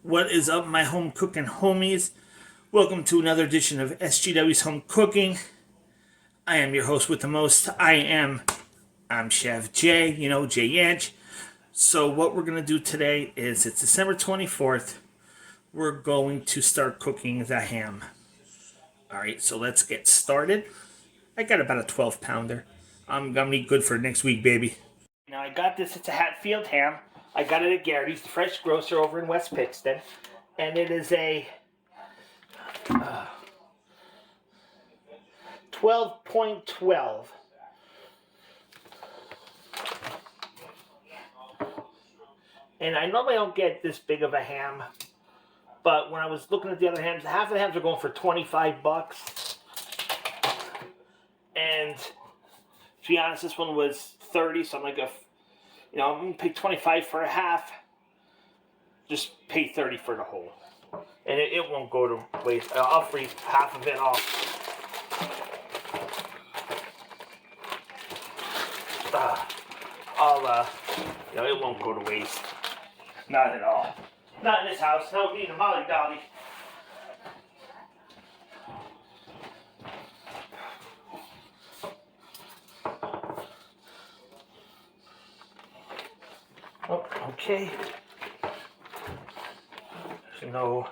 What is up, my home cooking homies? Welcome to another edition of SGW's Home Cooking. I am your host with the most. I'm Chef Jay, Jay Yanch. So what we're going to do today is, it's December 24th. We're going to start cooking the ham. Alright, so let's get started. I got about a 12 pounder. I'm going to be good for next week, baby. Now I got this, it's a Hatfield ham. I got it at Garrity's, the fresh grocer over in West Pittston. And it is a 12.12. And I normally don't get this big of a ham, but when I was looking at the other hams, half of the hams are going for 25 bucks. And to be honest, this one was 30, so I'm like, I'm going to pay 25 for a half. Just pay 30 for the whole. And it won't go to waste. I'll freeze half of it off. It won't go to waste. Not at all. Not in this house. No, being a Molly Dolly. Oh, okay. No.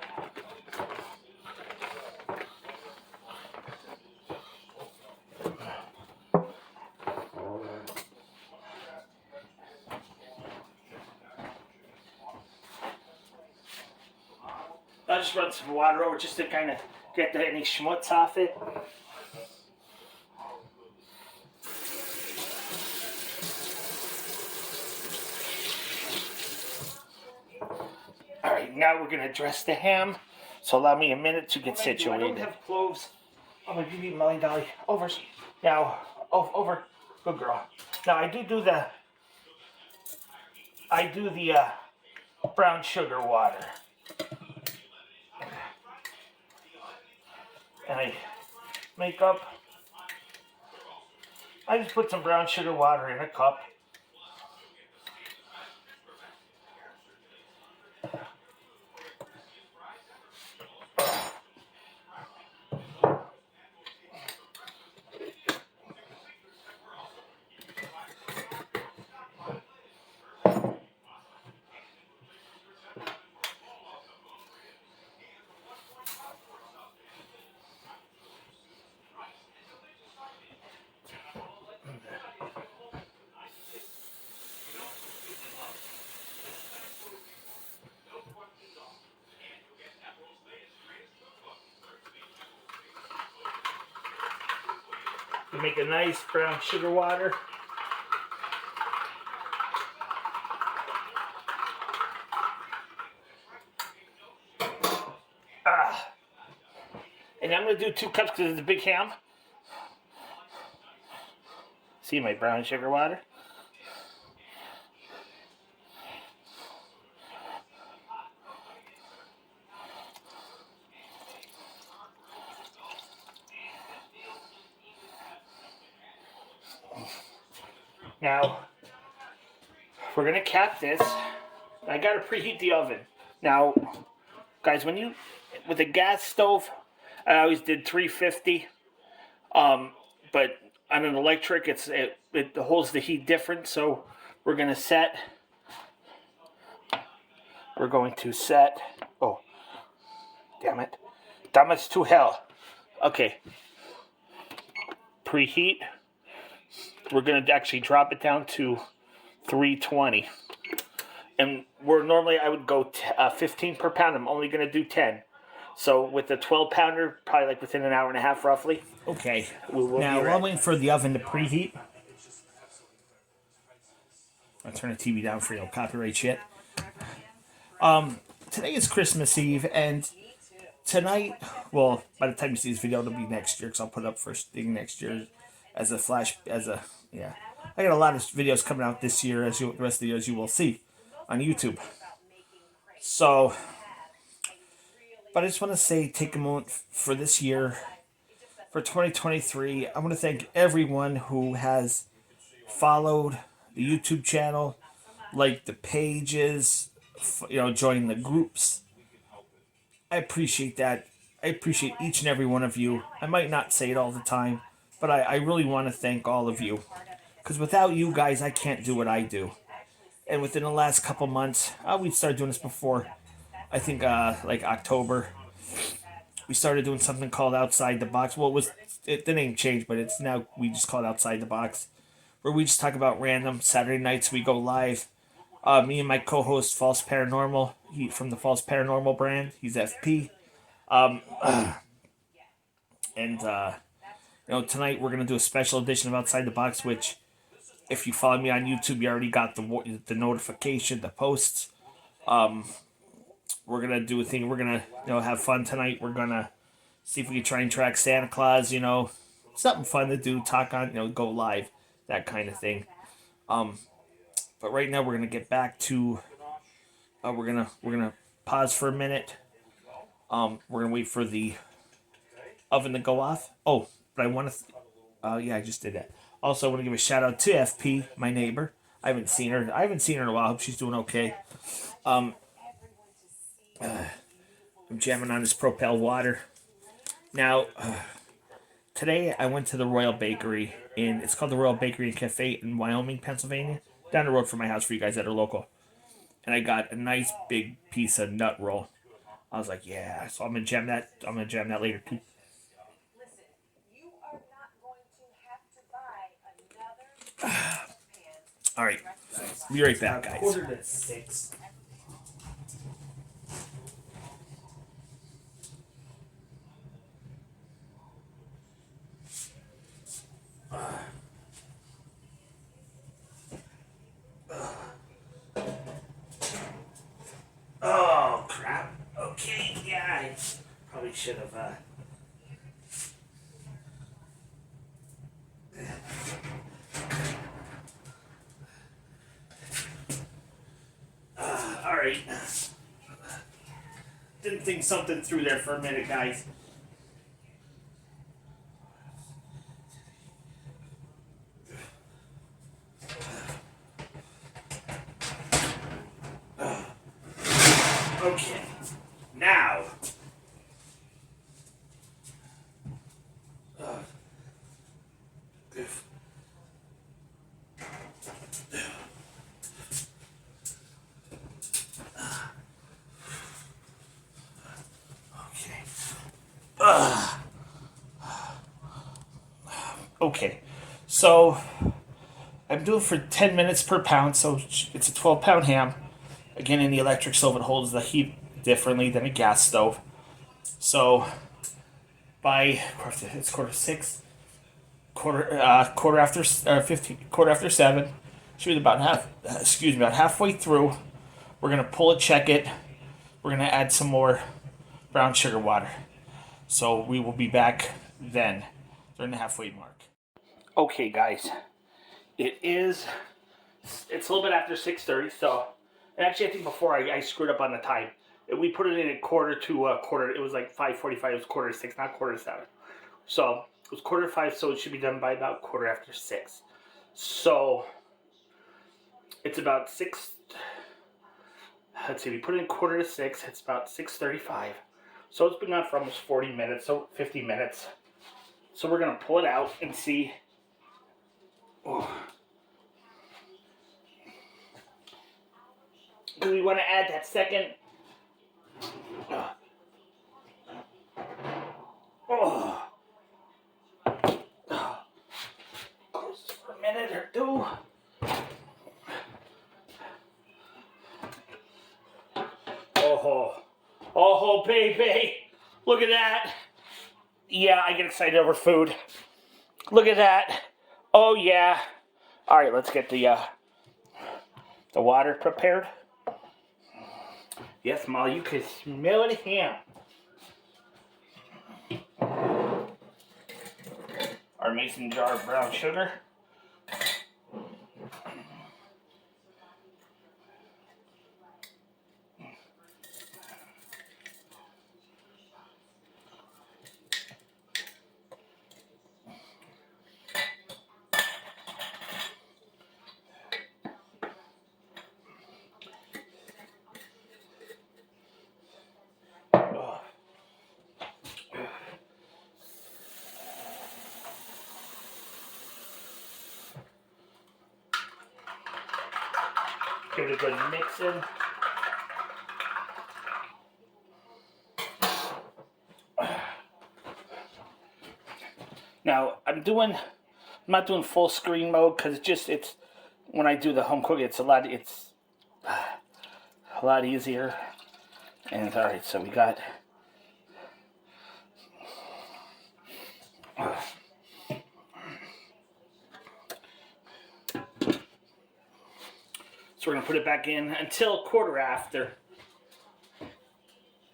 I'll just run some water over just to kind of get any schmutz off it. Alright, now we're going to dress the ham. So allow me a minute to get situated. I don't have cloves. I'm going to give you Molly Dolly. Over. Now, over. Good girl. Now I do the brown sugar water. And I just put some brown sugar water in a cup. To make a nice brown sugar water. And I'm going to do 2 cups because it's a big ham. See my brown sugar water? Now, we're going to cap this. I got to preheat the oven. Now, guys, with a gas stove, I always did 350. But on an electric, it holds the heat different. So we're going to set. Oh, damn it. That much to hell. Okay. Preheat. We're going to actually drop it down to 320. And I would go 15 per pound. I'm only going to do 10. So with the 12 pounder, probably like within an hour and a half roughly. Okay. Now, while waiting for the oven to preheat, I'll turn the TV down for copyright shit. Today is Christmas Eve, and tonight, well, by the time you see this video, it'll be next year, because I'll put it up first thing next year as a flash, I got a lot of videos coming out this year, the rest of the years you will see on YouTube. So, but I just want to say, take a moment for this year, for 2023. I want to thank everyone who has followed the YouTube channel, like the pages, join the groups, I appreciate that. I appreciate each and every one of you. I might not say it all the time, but I really want to thank all of you. Because without you guys, I can't do what I do. And within the last couple months, we started doing this before, I think like October, we started doing something called Outside the Box. Well, the name changed, but it's now, we just call it Outside the Box, where we just talk about random. Saturday nights we go live. Me and my co-host False Paranormal, he from the False Paranormal brand. He's FP. And tonight we're gonna do a special edition of Outside the Box, which, if you follow me on YouTube, you already got the notification, the posts. We're gonna do a thing. We're gonna have fun tonight. We're gonna see if we can try and track Santa Claus. Something fun to do. Talk on go live, that kind of thing. But right now we're gonna get back to. We're gonna pause for a minute. We're gonna wait for the oven to go off. Oh, but I want to. Yeah, I just did that. Also, I want to give a shout out to FP, my neighbor. I haven't seen her. In a while. I hope she's doing okay. I'm jamming on this Propel water. Now, today I went to the Royal Bakery it's called the Royal Bakery and Cafe in Wyoming, Pennsylvania, down the road from my house for you guys that are local. And I got a nice big piece of nut roll. I was like, yeah. So I'm gonna jam that. I'm gonna jam that later too. All right, be right back, guys. 5:45. Oh crap. Okay, yeah, I probably should have. All right. Didn't think something through there for a minute, guys. Okay, now. Okay, so I'm doing for 10 minutes per pound, so it's a 12-pound ham. Again, in the electric stove, it holds the heat differently than a gas stove. So by it's 5:45, quarter after 15, quarter after 7, should be about about halfway through. We're gonna pull it, check it. We're gonna add some more brown sugar water. So we will be back then during the halfway mark. Okay, guys, it's a little bit after 6:30. So, and actually, I think before I screwed up on the time. We put it in at quarter to quarter. It was like 5:45. It was 5:45, not 6:45. So it was 5:45. So it should be done by about 6:15. So it's about 6. Let's see. We put it in 5:45. It's about 6:35. So it's been on for almost 40 minutes. So 50 minutes. So we're gonna pull it out and see. Oh. Do we want to add that second? Oh. Close for a minute or two. Oh, baby. Look at that. Yeah, I get excited over food. Look at that. Oh, yeah. All right, let's get the water prepared. Yes, Ma, you can smell it ham. Our mason jar of brown sugar. Oh. Give it a good mix in. Now I'm not doing full screen mode because it's when I do the home cooking, it's a lot easier. And all right, so we got. So we're gonna put it back in until quarter after.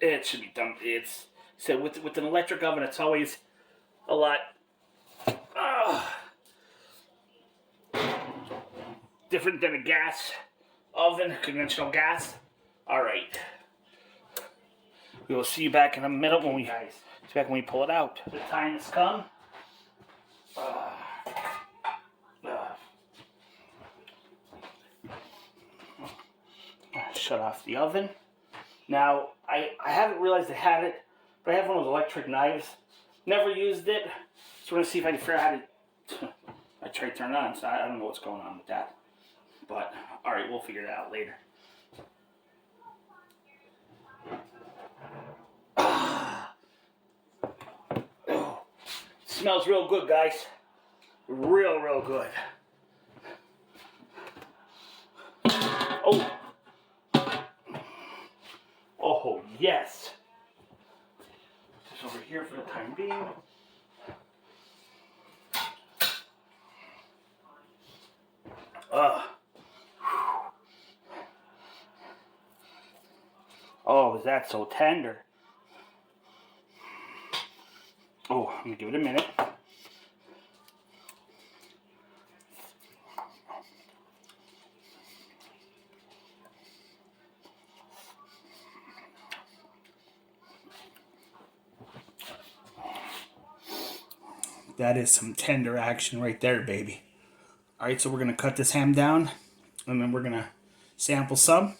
It should be done. It's so with an electric oven, it's always a lot different than a gas oven, conventional gas. All right. We will see you back in a minute when we pull it out. The time has come. Shut off the oven. Now, I haven't realized I had it, but I have one of those electric knives. Never used it, so we're going to see if I can figure out how to... I tried to turn it on, so I don't know what's going on with that. But, alright, we'll figure it out later. Oh, smells real good, guys. Real good. Oh. Oh, yes. Just over here for the time being. Oh, is that so tender? Oh, I'm going to give it a minute. That is some tender action right there, baby. All right, so we're going to cut this ham down, and then we're going to sample some.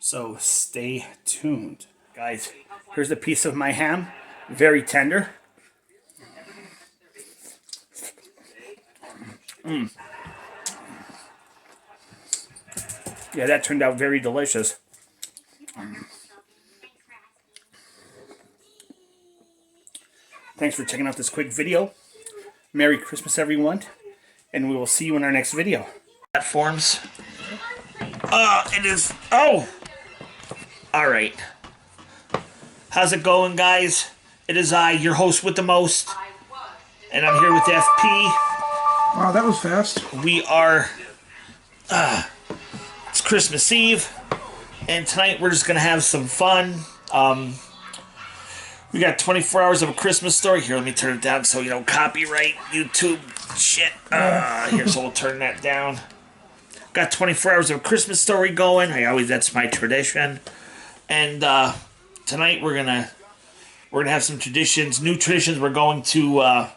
So stay tuned. Guys, here's a piece of my ham. Very tender. Yeah, that turned out very delicious. Thanks for checking out this quick video. Merry Christmas, everyone. And we will see you in our next video. Platforms. It is... Oh! Alright. How's it going, guys? It is I, your host with the most. And I'm here with FP. Wow, that was fast. We are... it's Christmas Eve. And tonight we're just going to have some fun. We got 24 hours of a Christmas story. Here, let me turn it down so you don't copyright YouTube shit. Here, so we'll turn that down. Got 24 hours of a Christmas story going. That's my tradition. And tonight we're gonna have some traditions, new traditions. We're going to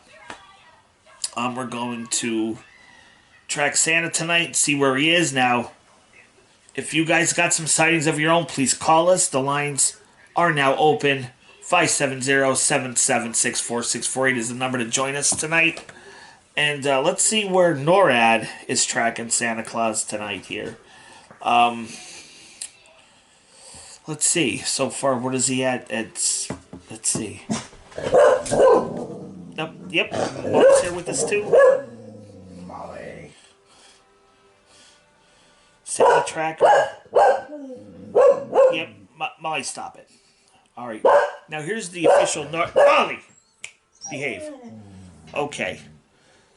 track Santa tonight, see where he is. Now, if you guys got some sightings of your own, please call us. The lines are now open. 570-776-4648 is the number to join us tonight. And let's see where Norad is tracking Santa Claus tonight here. Let's see. So far, what is he at? Let's see. Yep. Molly's here with us too. Molly. Santa Tracker. Yep. Molly, stop it. All right. Now here's the official Molly, behave. Okay.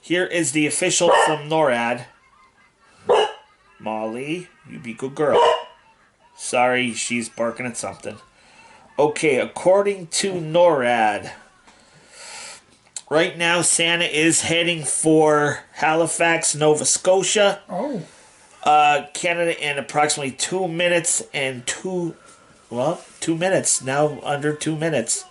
Here is the official from Norad. Molly, you be good girl. Sorry, she's barking at something. Okay, according to Norad, right now Santa is heading for Halifax, Nova Scotia. Oh. Canada in approximately 2 minutes and 2 minutes. Now under 2 minutes.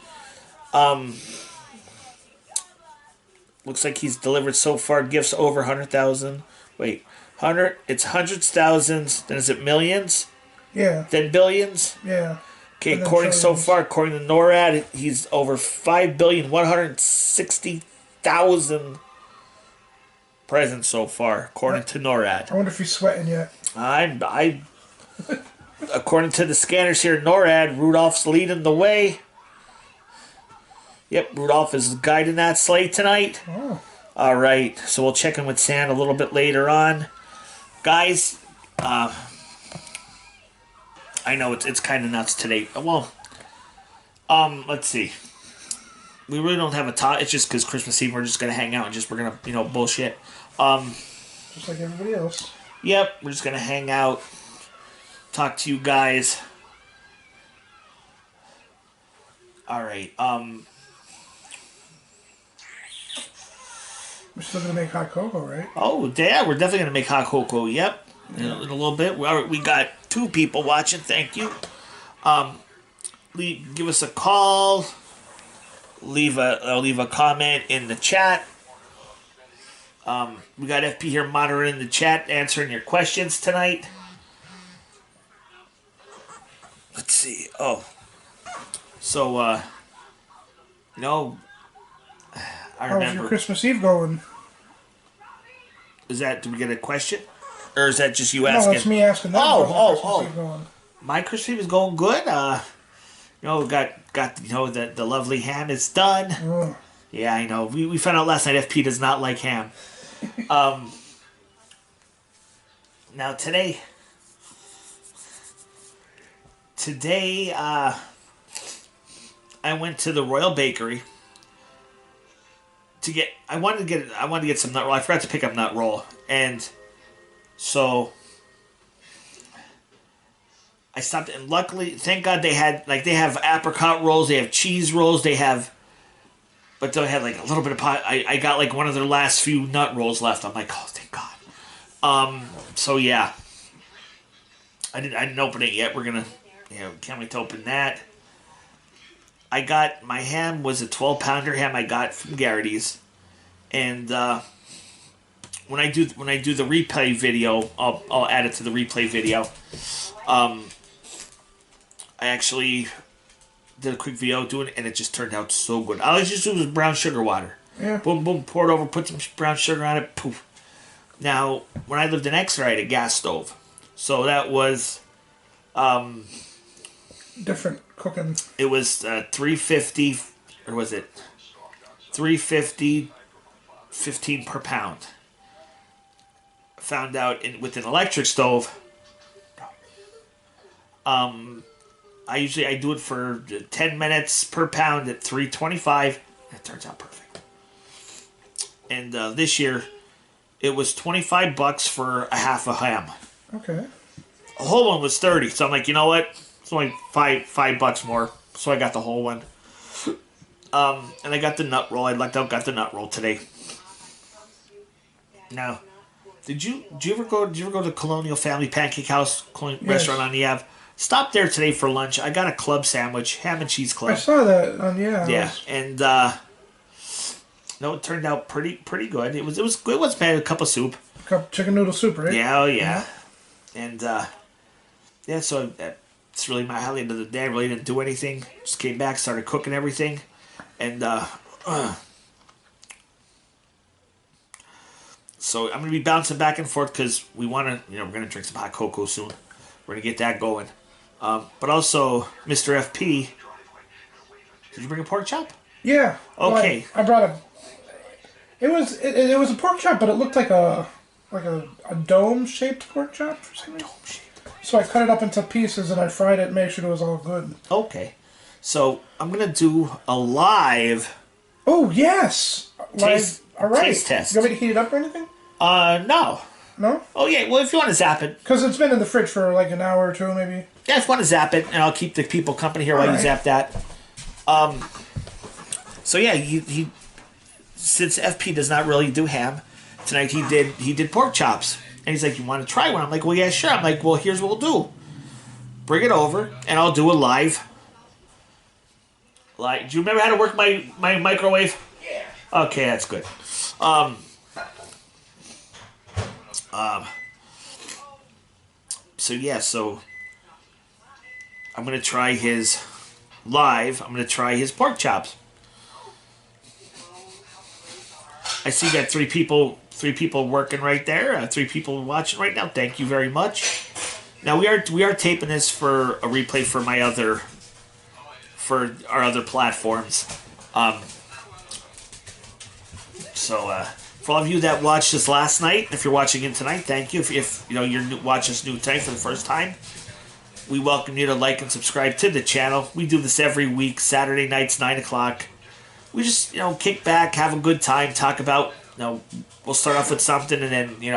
Looks like he's delivered so far gifts over 100,000. Wait, 100? It's hundreds, thousands. Then is it millions? Yeah. Then billions? Yeah. Okay, according to NORAD, he's over 5,160,000 present so far, according to NORAD. I wonder if he's sweating yet. According to the scanners here, NORAD, Rudolph's leading the way. Yep, Rudolph is guiding that sleigh tonight. Oh. All right, so we'll check in with Santa a little bit later on. Guys, I know it's kind of nuts today. Well, let's see. We really don't have a talk. It's just because Christmas Eve we're just gonna hang out and we're gonna bullshit. Just like everybody else. Yep, we're just gonna hang out, talk to you guys. All right. We're still gonna make hot cocoa, right? Oh, yeah, we're definitely gonna make hot cocoa. Yep, in a little bit. We got 2 people watching. Thank you. Give us a call. Leave a comment in the chat. We got FP here monitoring the chat, answering your questions tonight. Let's see. Oh, so I How was your remember. Christmas Eve going? Did we get a question, or is that just you No, asking? that's me asking that. How's your Christmas Eve going? My Christmas Eve is going good. Got the lovely ham is done. Oh. Yeah, I know. We found out last night FP does not like ham. Now today, I went to the Royal Bakery to get. I wanted to get some nut roll. I forgot to pick up nut roll, and so I stopped. And luckily, thank God they have apricot rolls, they have cheese rolls, but they had like a little bit of pot. I got like one of their last few nut rolls left. I'm like, oh, thank God. So yeah, I didn't open it yet. We're gonna, can't wait to open that. I got my ham was a 12-pounder ham I got from Garrity's, and when I do the replay video, I'll add it to the replay video. I actually did a quick video doing it, and it just turned out so good. All I just do was brown sugar water. Yeah. Boom, boom, pour it over, put some brown sugar on it, poof. Now, when I lived in Exeter, I had a gas stove. So that was... different cooking. It was $3.50, or was it $3.50, 15 per pound. Found out with an electric stove, I do it for 10 minutes per pound at $3.25. It turns out perfect. And this year, it was $25 for a half a ham. Okay. A whole one was $30. So I'm like, you know what? It's only $5 more. So I got the whole one. And I got the nut roll. I lucked out, got the nut roll today. Now, did you ever go to Colonial Family Pancake House restaurant on the Ave? Stop there today for lunch. I got a club sandwich, ham and cheese club. I saw that on Yeah, and it turned out pretty good. It was bad. A cup of soup. Cup chicken noodle soup, right? Yeah, oh yeah, and so it's really my highlight of the day. I really didn't do anything. Just came back, started cooking everything, and so I'm gonna be bouncing back and forth because we want to, we're gonna drink some hot cocoa soon. We're gonna get that going. But also, Mr. FP, did you bring a pork chop? Yeah. Okay. Well, I brought a. It was a pork chop, but it looked like a dome shaped pork chop for some reason. So I cut it up into pieces and I fried it and made sure it was all good. Okay. So I'm gonna do a live. Oh yes. Taste- All right. taste test. You want me to heat it up or anything? No. No. Oh yeah. Well, if you want to zap it, Because it's been in the fridge for like an hour or two, maybe. yeah, if you want to zap it, and I'll keep the people company here while you Alright. zap that. So yeah, he since FP does not really do ham, tonight he did pork chops, and he's like, "You want to try one?" I'm like, "Well, yeah, sure." I'm like, "Well, here's what we'll do. Bring it over, and I'll do a live." Like, do you remember how to work my microwave? Yeah. Okay, that's good. So I'm gonna try his live. I'm gonna try his pork chops. I see that 3 people 3 people working right there. 3 people watching right now. Thank you very much. Now we are taping this for a replay for our other platforms. So for all of you that watched this last night, if you're watching it tonight, thank you. If you know you're watching this new tonight for the first time, we welcome you to like and subscribe to the channel. We do this every week, Saturday nights, 9 o'clock. We just kick back, have a good time, talk about we'll start off with something, and then 9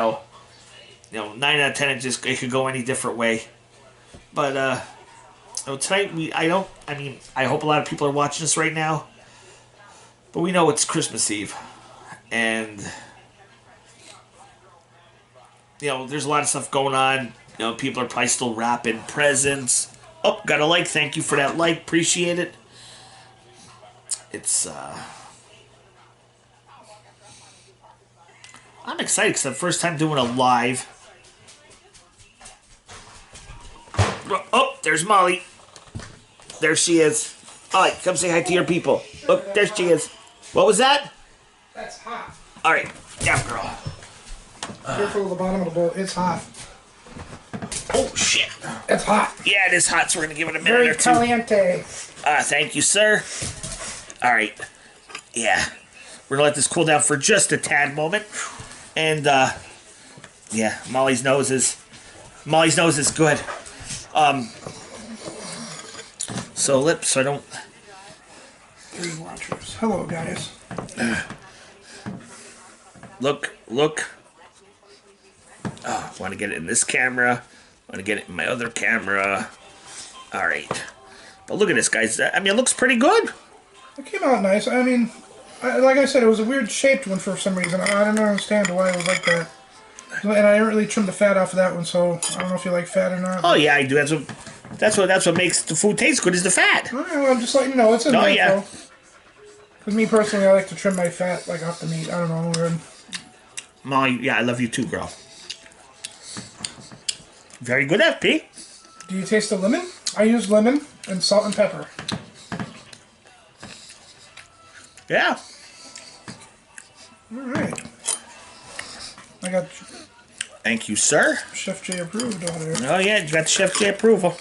out of 10 it could go any different way. But tonight I hope a lot of people are watching this right now. But we know it's Christmas Eve, and there's a lot of stuff going on. People are probably still wrapping presents. Oh, got a like. Thank you for that like. Appreciate it. It's I'm excited because it's the first time doing a live. Oh, there's Molly. There she is. All right, come say hi to your people. Look, there she is. What was that? That's hot. All right, down, girl. Careful of the bottom of the bowl. It's hot. Oh, shit. It's hot. Yeah, it is hot, so we're going to give it a minute Very or two. caliente. Thank you, sir. All right. Yeah. We're going to let this cool down for just a tad moment. And, yeah, Molly's nose is good. So I don't... 3 watchers. Hello, guys. Look. Oh, I want to get it in this camera. I want to get it in my other camera. All right. But look at this, guys. I mean, it looks pretty good. It came out nice. I mean, like I said, it was a weird shaped one for some reason. I don't understand why it was like that. And I didn't really trim the fat off of that one, so I don't know if you like fat or not. Oh yeah, I do. That's what makes the food taste good is the fat. Well, I'm just letting you know it's in there. Yeah. Because me personally, I like to trim my fat like off the meat. I don't know. Weird. Molly, yeah, I love you too, girl. Very good, FP. Do you taste the lemon? I use lemon and salt and pepper. Yeah. All right. I got Thank you, sir. Chef J approved over there. Oh yeah, you got Chef J approval.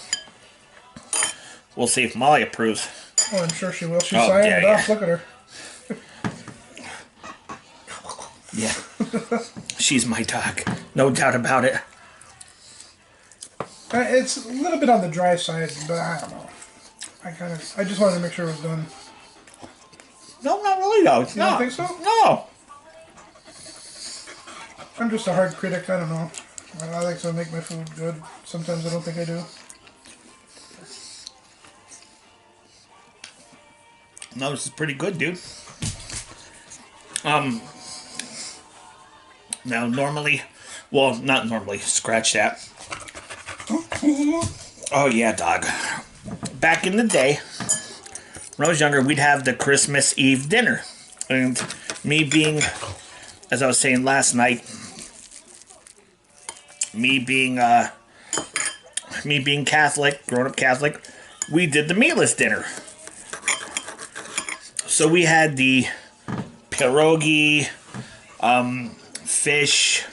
We'll see if Molly approves. Oh, I'm sure she will. She's signing it off. Look at her. Yeah. She's my dog. No doubt about it. It's a little bit on the dry side, but I don't know. I just wanted to make sure it was done. No, not really though. You don't think so? No. I'm just a hard critic. I don't know. I like to make my food good. Sometimes I don't think I do. No, this is pretty good, dude. Now normally, well, not normally. Scratch that. Oh yeah, dog. Back in the day, when I was younger, we'd have the Christmas Eve dinner, and me being, as I was saying last night, me being Catholic, grown up Catholic, we did the meatless dinner. So we had the pierogi, fish,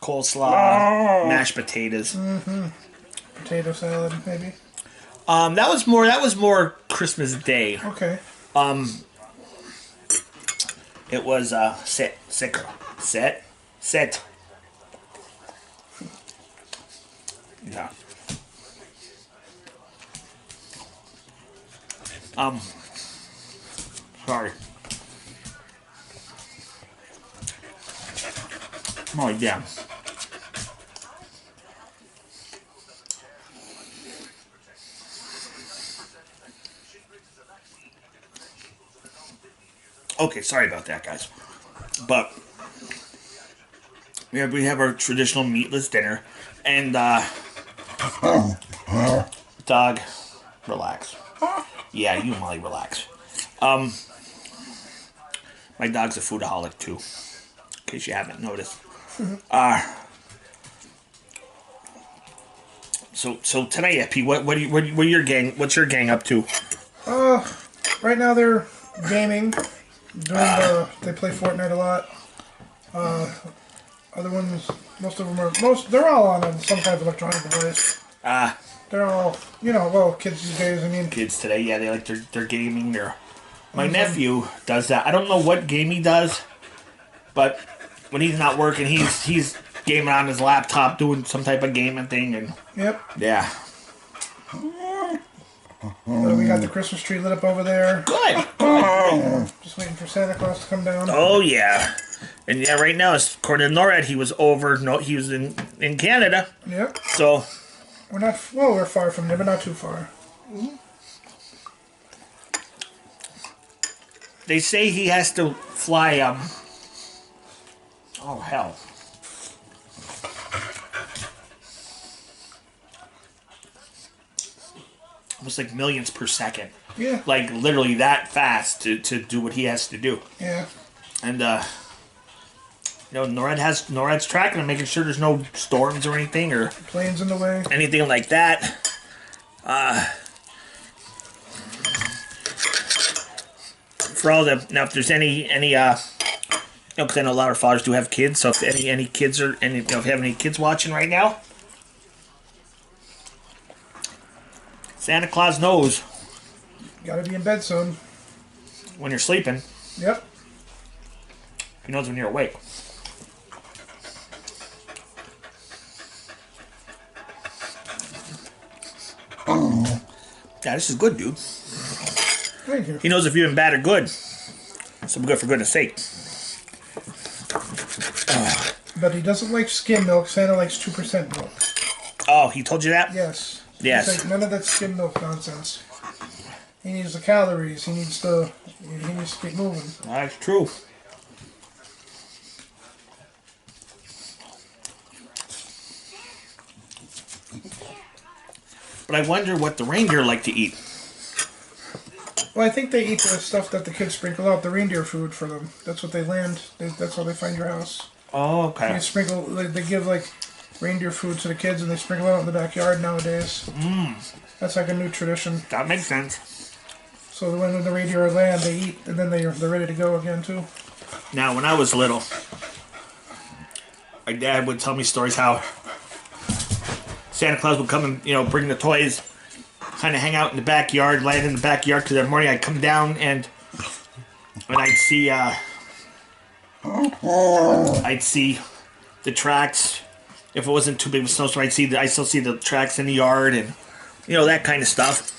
coleslaw, mashed potatoes. Potato salad, maybe. That was more Christmas Day. Okay. It was set. Yeah. Sorry. Oh yeah. Okay, sorry about that, guys. But we have our traditional meatless dinner, and dog, relax. Yeah, you Molly, relax. My dog's a foodaholic too, in case you haven't noticed. So tonight, Epi, what's your gang up to? Right now they're gaming. They play Fortnite a lot. Other ones, most of them are they're all on some kind of electronic device. They're all, kids these days. I mean, kids today, yeah, they like their gaming. My nephew does that. I don't know what game he does, but when he's not working, he's gaming on his laptop, doing some type of gaming thing, and yep. yeah. We got the Christmas tree lit up over there. Good. Just waiting for Santa Claus to come down. Oh yeah, and yeah, right now, according to Norad, he was over. No, he was in Canada. Yep. So we're far from there, but not too far. They say he has to fly. Oh hell. Almost like millions per second. Yeah. Like literally that fast to do what he has to do. Yeah. And Norad's tracking and making sure there's no storms or anything or planes in the way. Anything like that. For all the now, if there's any because I know a lot of fathers do have kids. So if any kids are if you have any kids watching right now, Santa Claus knows. Gotta be in bed soon. When you're sleeping. Yep. He knows when you're awake. Yeah, this is good, dude. Thank you. He knows if you've been bad or good. So good for goodness sake. But he doesn't like skim milk. Santa likes 2% milk. Oh, he told you that? Yes. Yes. He's like, none of that skim milk nonsense. He needs the calories. He needs to keep moving. That's true. But I wonder what the reindeer like to eat. Well, I think they eat the stuff that the kids sprinkle out, the reindeer food for them. That's what they land. That's how they find your house. Oh, okay. They give like reindeer food to the kids and they sprinkle it out in the backyard nowadays. That's like a new tradition. That makes sense. So when the reindeer land, they eat and then they're ready to go again too. Now, when I was little, my dad would tell me stories how Santa Claus would come and, bring the toys, kind of hang out in the backyard, land in the backyard, because every morning I'd come down and I'd see the tracks. If it wasn't too big of a snowstorm, I still see the tracks in the yard and, that kind of stuff.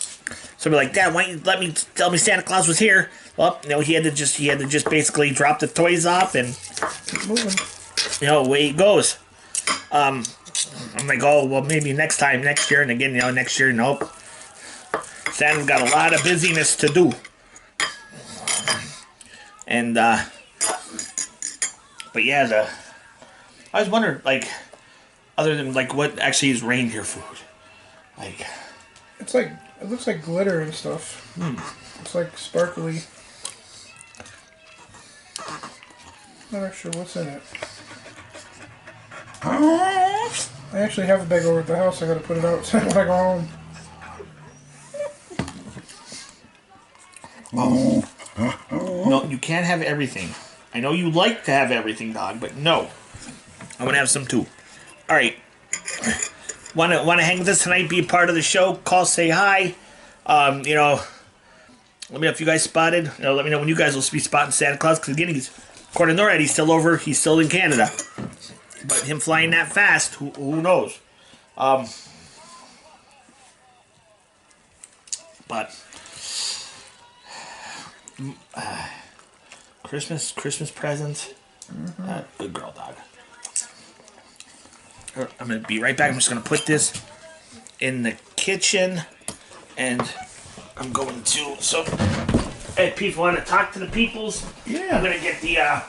So I'd be like, Dad, why don't you tell me Santa Claus was here? Well, he had to just basically drop the toys off and keep moving. Away he goes. I'm like, oh, well, maybe next year, and again, next year, nope. Santa's got a lot of busyness to do. And, but yeah, I was wondering, like, other than, like, what actually is reindeer food? Like, it looks like glitter and stuff. It's like sparkly. Not sure what's in it. I actually have a bag over at the house. I gotta put it out when I go home. No, you can't have everything. I know you like to have everything, dog, but no. I want to have some too. All right. Want to hang with us tonight? Be a part of the show. Call, say hi. Let me know if you guys spotted. Let me know when you guys will be spotting Santa Claus. Because again, according to Norad, he's still over. He's still in Canada. But him flying that fast, who knows? But Christmas presents. Good girl, dog. I'm gonna be right back. I'm just gonna put this in the kitchen, and I'm going to. So, if people want to talk to the peoples, yeah, I'm gonna get the.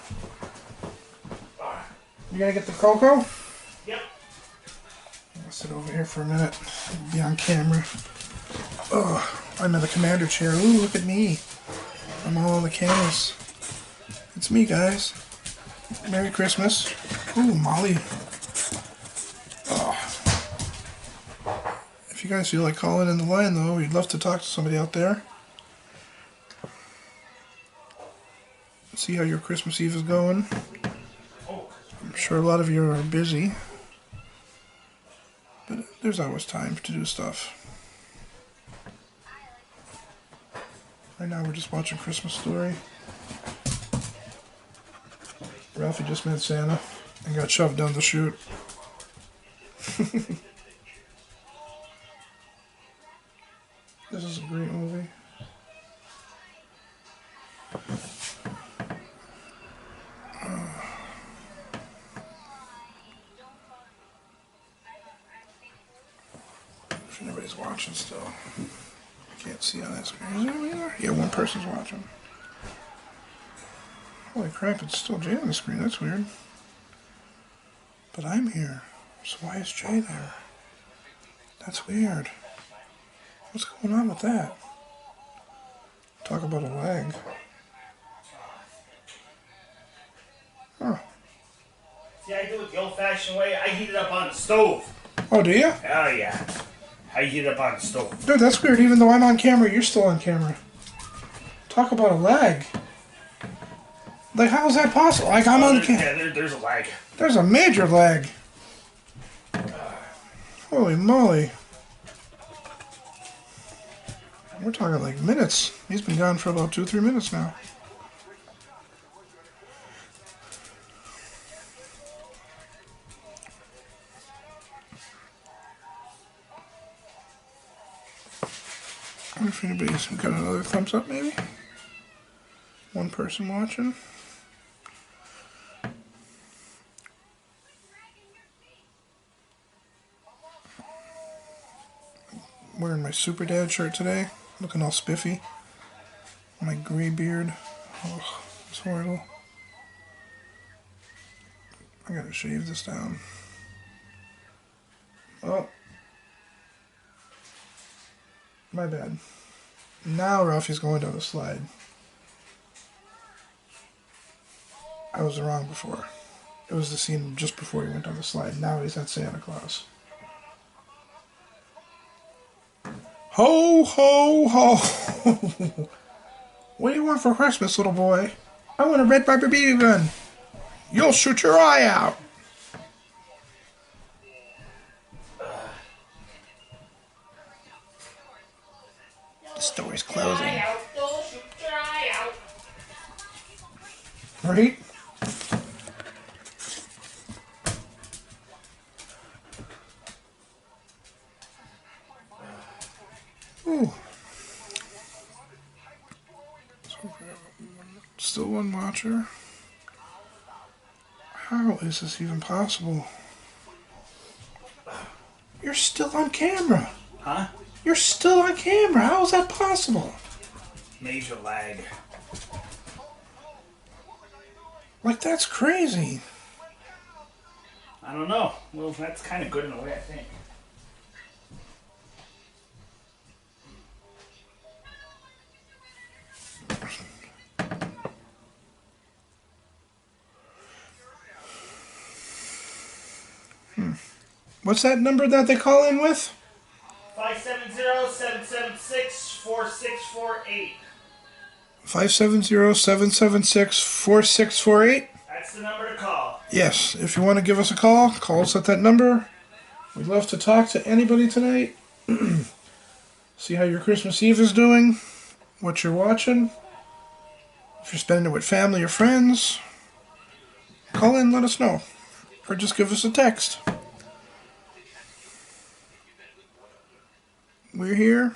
You gonna get the cocoa? Yep. I'll sit over here for a minute. Be on camera. Oh, I'm in the commander chair. Ooh, look at me. I'm all on the cameras. It's me, guys. Merry Christmas. Ooh, Molly. Oh. If you guys feel like calling in the line, though, we'd love to talk to somebody out there. see how your Christmas Eve is going. Oh. I'm sure a lot of you are busy, but there's always time to do stuff. Right now we're just watching Christmas Story. Ralphie just met Santa and got shoved down the chute. This is a great movie. If anybody's watching still. Can't see on that screen. Is there anybody there? Yeah, one person's watching. Holy crap, it's still Jay on the screen. That's weird. But I'm here. So why is Jay there? That's weird. What's going on with that? Talk about a lag. Huh. See, I do it the old-fashioned way. I heat it up on the stove. Oh, do you? Oh, yeah. I heat it up on the stove. Dude, that's weird. Even though I'm on camera, you're still on camera. Talk about a lag. Like, how is that possible? Like, I'm on the camera. Yeah, there's a lag. There's a major lag. Holy moly. We're talking like minutes. He's been gone for about 2-3 minutes now. I wonder if anybody's got another thumbs up, maybe? One person watching. Wearing my Super Dad shirt today. Looking all spiffy. My gray beard. Oh, it's horrible. I gotta shave this down. Oh. My bad. Now Ralphie's going down the slide. I was wrong before. It was the scene just before he went down the slide. Now he's at Santa Claus. Ho, ho, ho. What do you want for Christmas, little boy? I want a red rubber BB gun. You'll shoot your eye out. The store's closing. Right? Ooh. Still one watcher. How is this even possible? You're still on camera. Huh? You're still on camera. How is that possible? Major lag. Like, that's crazy. I don't know. Well, that's kind of good in a way, I think. What's that number that they call in with? 570-776-4648. 570-776-4648? That's the number to call. Yes, if you want to give us a call, call us at that number. We'd love to talk to anybody tonight. See how your Christmas Eve is doing, what you're watching. If you're spending it with family or friends, call in, let us know. Or just give us a text. We're here,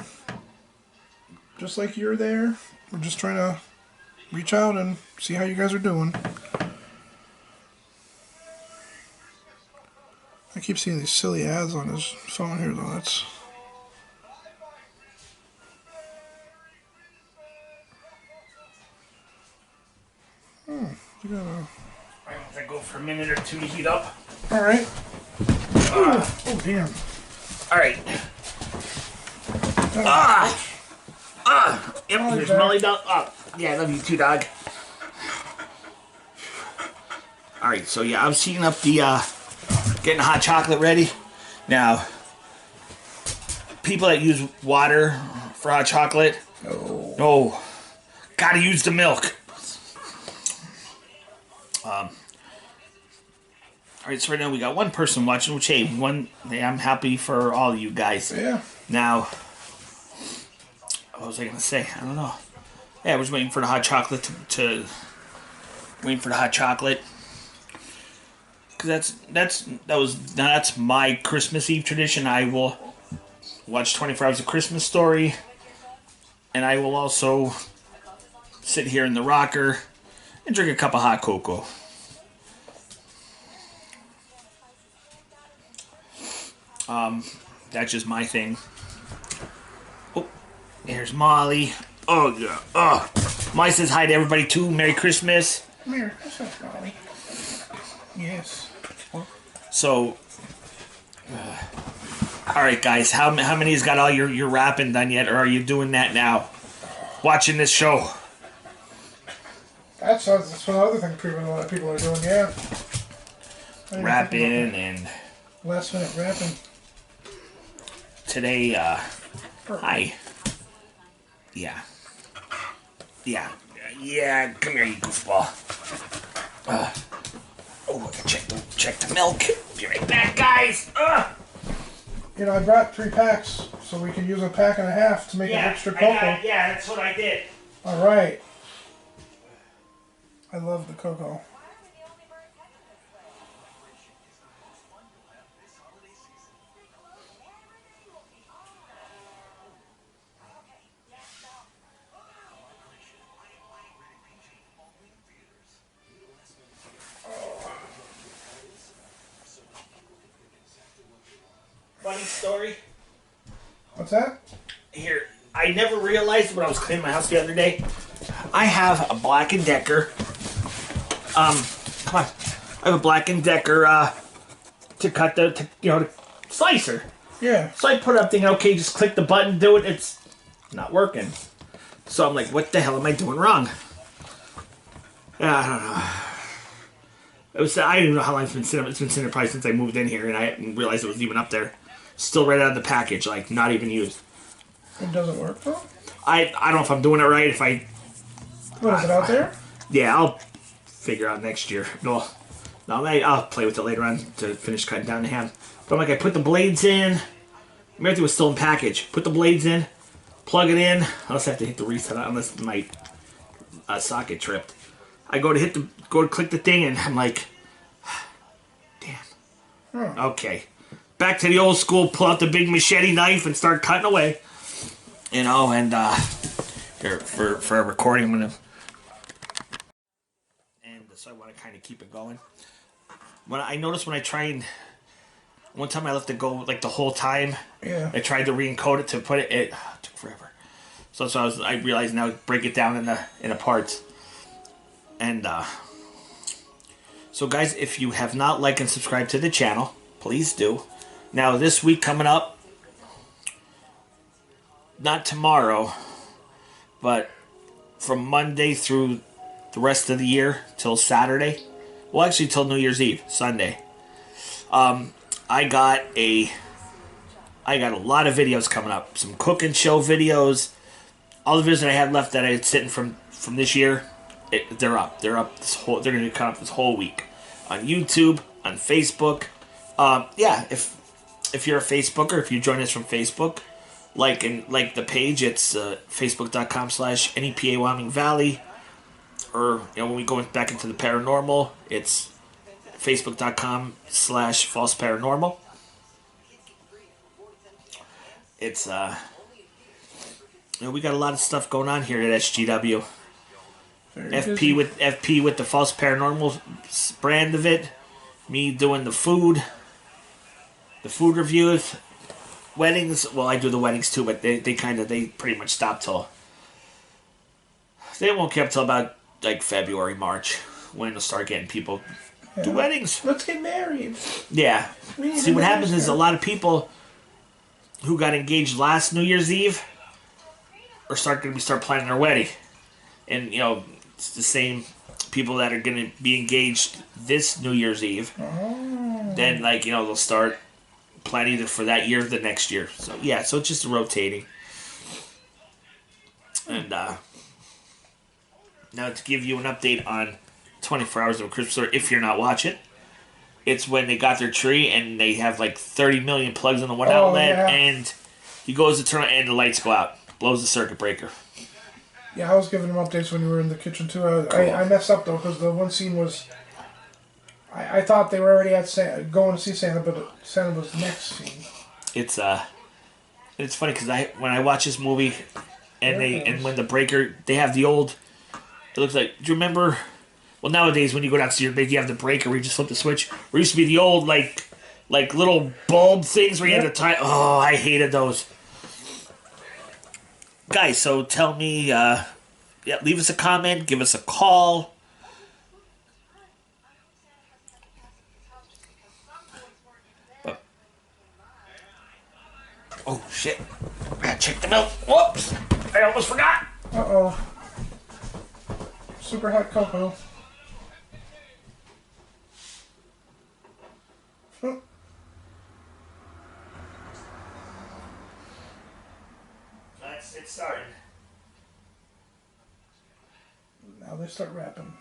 just like you're there. We're just trying to reach out and see how you guys are doing. I keep seeing these silly ads on his phone here, though. That's... you gotta... I don't think go for a minute or two to heat up. Alright. Oh, damn. Alright. Yep, here's Molly dog. Oh, yeah, I love you too, dog. Alright, so yeah, I was heating up the, getting hot chocolate ready. Now, people that use water for hot chocolate, no, gotta use the milk. All right, so right now we got one person watching, which, hey, I'm happy for all of you guys. Yeah. Now, what was I going to say? I don't know. Yeah, I was waiting for the hot chocolate waiting for the hot chocolate. Because that's my Christmas Eve tradition. I will watch 24 Hours of Christmas Story. And I will also sit here in the rocker and drink a cup of hot cocoa. That's just my thing. Oh, there's Molly. Oh, yeah. Oh. Molly says hi to everybody, too. Merry Christmas. Merry Christmas, Molly. Yes. So, all right, guys. How many has got all your wrapping done yet, or are you doing that now? Watching this show. That's one other thing a lot of people are doing, yeah. Wrapping and... Last minute wrapping. Today, hi. Yeah. Yeah. Yeah, come here, you goofball. Oh, I gotta check the milk. Be right back, guys. You know, I brought 3 packs, so we can use a pack and a half to make an extra cocoa. Yeah, that's what I did. All right. I love the cocoa. Funny story. What's that? Here, I never realized when I was cleaning my house the other day. I have a Black & Decker. Come on. I have a Black & Decker to cut the slicer. Yeah. So I put it up thinking, okay, just click the button, do it. It's not working. So I'm like, what the hell am I doing wrong? Yeah, I don't know. I don't even know how long it's been sitting. It's been sitting there probably since I moved in here, and I didn't realize it was even up there. Still right out of the package, like not even used. It doesn't work though? I don't know if I'm doing it right. What, is it out there? Yeah, I'll figure out next year. No, I'll play with it later on to finish cutting down the ham. But I'm like, I put the blades in. Everything was still in package. Put the blades in, plug it in. I also have to hit the reset unless my socket tripped. I go to click the thing, and I'm like, damn. Okay, back to the old school. Pull out the big machete knife and start cutting away. And here for a recording, I'm gonna. And so I want to kind of keep it going. I noticed when I tried, one time I left it go like the whole time. Yeah. I tried to re-encode it to put it took forever. So I realized now break it down in the parts. And so guys, if you have not liked and subscribed to the channel, please do. Now this week coming up, not tomorrow, but from Monday through the rest of the year till Saturday, well actually till New Year's Eve, Sunday, I got a lot of videos coming up. Some cooking show videos. All the videos that I had left that I had sitting from this year, they're up. They're up they're going to be coming up this whole week on YouTube, on Facebook. Yeah, if you're a Facebooker, if you join us from Facebook, like the page, it's facebook.com/NEPA Wyoming Valley. Or when we go back into the paranormal, it's facebook.com/false paranormal. It's we got a lot of stuff going on here at SGW. FP with the false paranormal brand of it. Me doing the food reviews, weddings. Well, I do the weddings too, but they pretty much stop till. They won't keep up till about like February, March, when they'll start getting people do weddings. Let's get married. Yeah. See, what happens is a lot of people who got engaged last New Year's Eve are going to start planning their wedding, and it's the same people that are going to be engaged this New Year's Eve. Oh. Then they'll start planning either for that year or the next year. So yeah, so it's just rotating. And now to give you an update on 24 Hours of a Christmas Story, if you're not watching. It's when they got their tree and they have like 30 million plugs in the one outlet, yeah. and he goes to turn it and the lights go out. Blows the circuit breaker. Yeah, I was giving him updates when you were in the kitchen too. I messed up though because the one scene was. I thought they were already at going to see Santa, but Santa was next scene. It's funny because when I watch this movie, and when the breaker, they have the old. It looks like. Do you remember? Well, nowadays when you go down to see your big, you have the breaker where you just flip the switch. There used to be the old like little bulb things where you had to tie. Oh, I hated those. Guys, so tell me. Leave us a comment. Give us a call. Oh, shit. I gotta check the milk. Whoops. I almost forgot. Uh-oh. Super hot cocoa. It's starting. Now they start wrapping.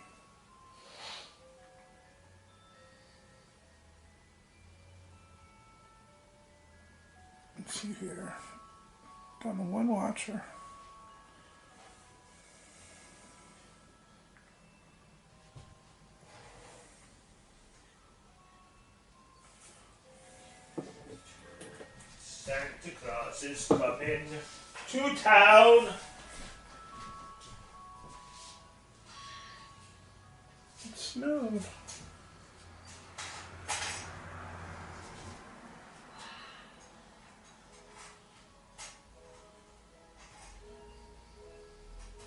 Let's see here. Down to one watcher. Santa Claus is coming to town. It snowed.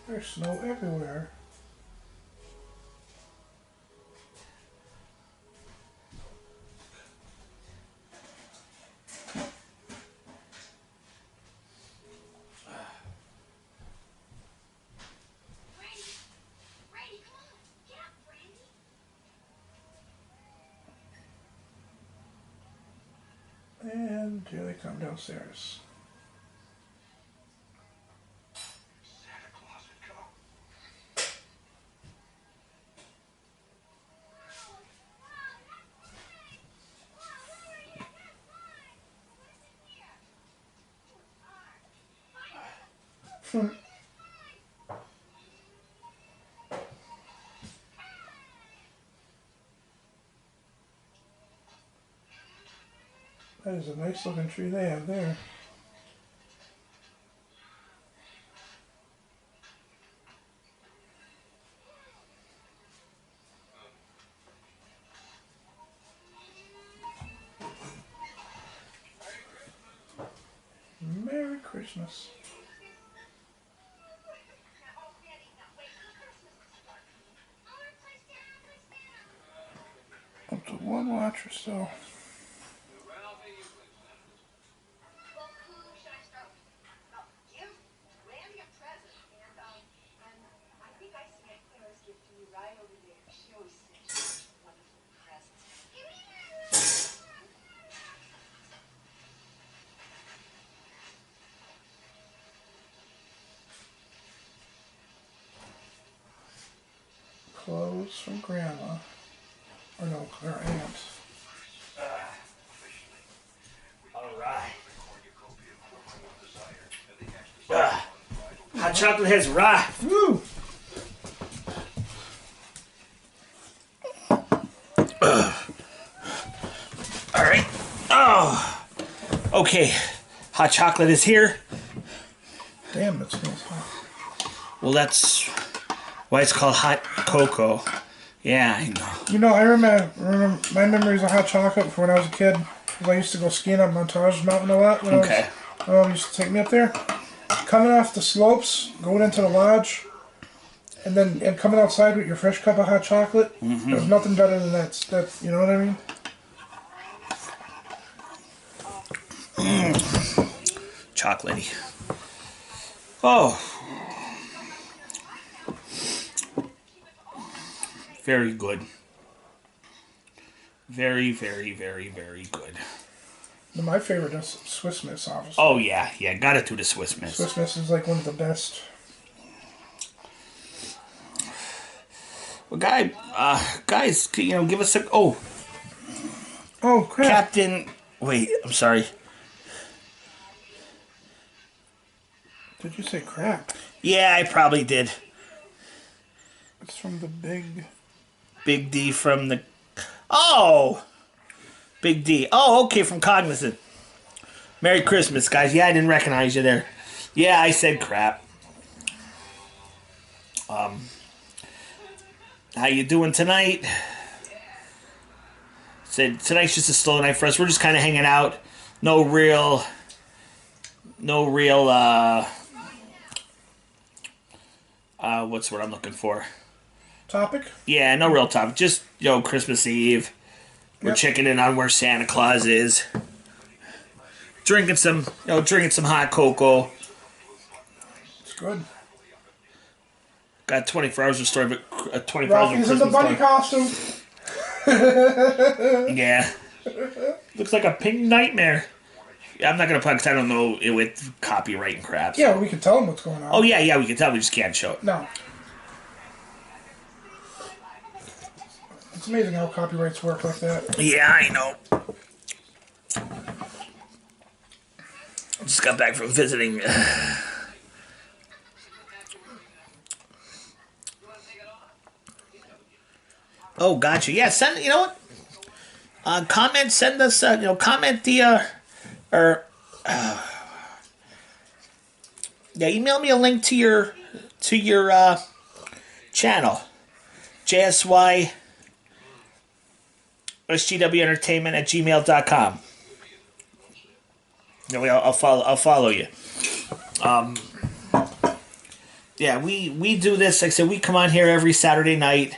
There's snow everywhere. And here they come downstairs. Santa Claus had come. That is a nice looking tree they have there. Merry Christmas. Up to one watch or so. Clothes from Grandma. Or no, her aunt. Alright. Hot chocolate has rye. Woo! Alright. Oh. Okay. Hot chocolate is here. Damn, that smells hot. Well, that's why it's called hot cocoa. Yeah, I know. You know, I remember my memories of hot chocolate from when I was a kid. Because I used to go skiing up Montage Mountain a lot. When my mom used to take me up there. Coming off the slopes, going into the lodge, and coming outside with your fresh cup of hot chocolate. Mm-hmm. There's nothing better than that. You know what I mean? Chocolatey. Oh. Very good. Very, very, very, very good. My favorite is Swiss Miss, obviously. Oh, yeah. Yeah, gotta do the Swiss Miss. Swiss Miss is like one of the best. Well, guys, give us a Oh, crap. Captain. Wait, I'm sorry. Did you say crap? Yeah, I probably did. It's from the Big D from the. Oh, Big D. Oh, okay, from Cognizant. Merry Christmas, guys. Yeah, I didn't recognize you there. Yeah, I said crap. How you doing tonight? Said tonight's just a slow night for us. We're just kind of hanging out. No real. What's what I'm looking for? topic. Yeah, no real topic. Just Christmas Eve. We're Yep. checking in on where Santa Claus is. Drinking some hot cocoa. It's good. Got 24 hours of story, but 24 hours of Ralphie's in Christmas the bunny story. costume. Yeah. Looks like a pink nightmare. Yeah, I'm not gonna play because I don't know it with copyright and crap. Yeah, we can tell him what's going on. Oh yeah, we can tell. We just can't show it. No. It's amazing how copyrights work like that. Yeah, I know. Just got back from visiting. Oh, gotcha. Yeah, send. You know what? Comment. Send us. Comment the. Or. Yeah, email me a link to your channel, JSY SGW Entertainment at gmail.com. I'll follow you. Yeah, we do this. Like I said, we come on here every Saturday night.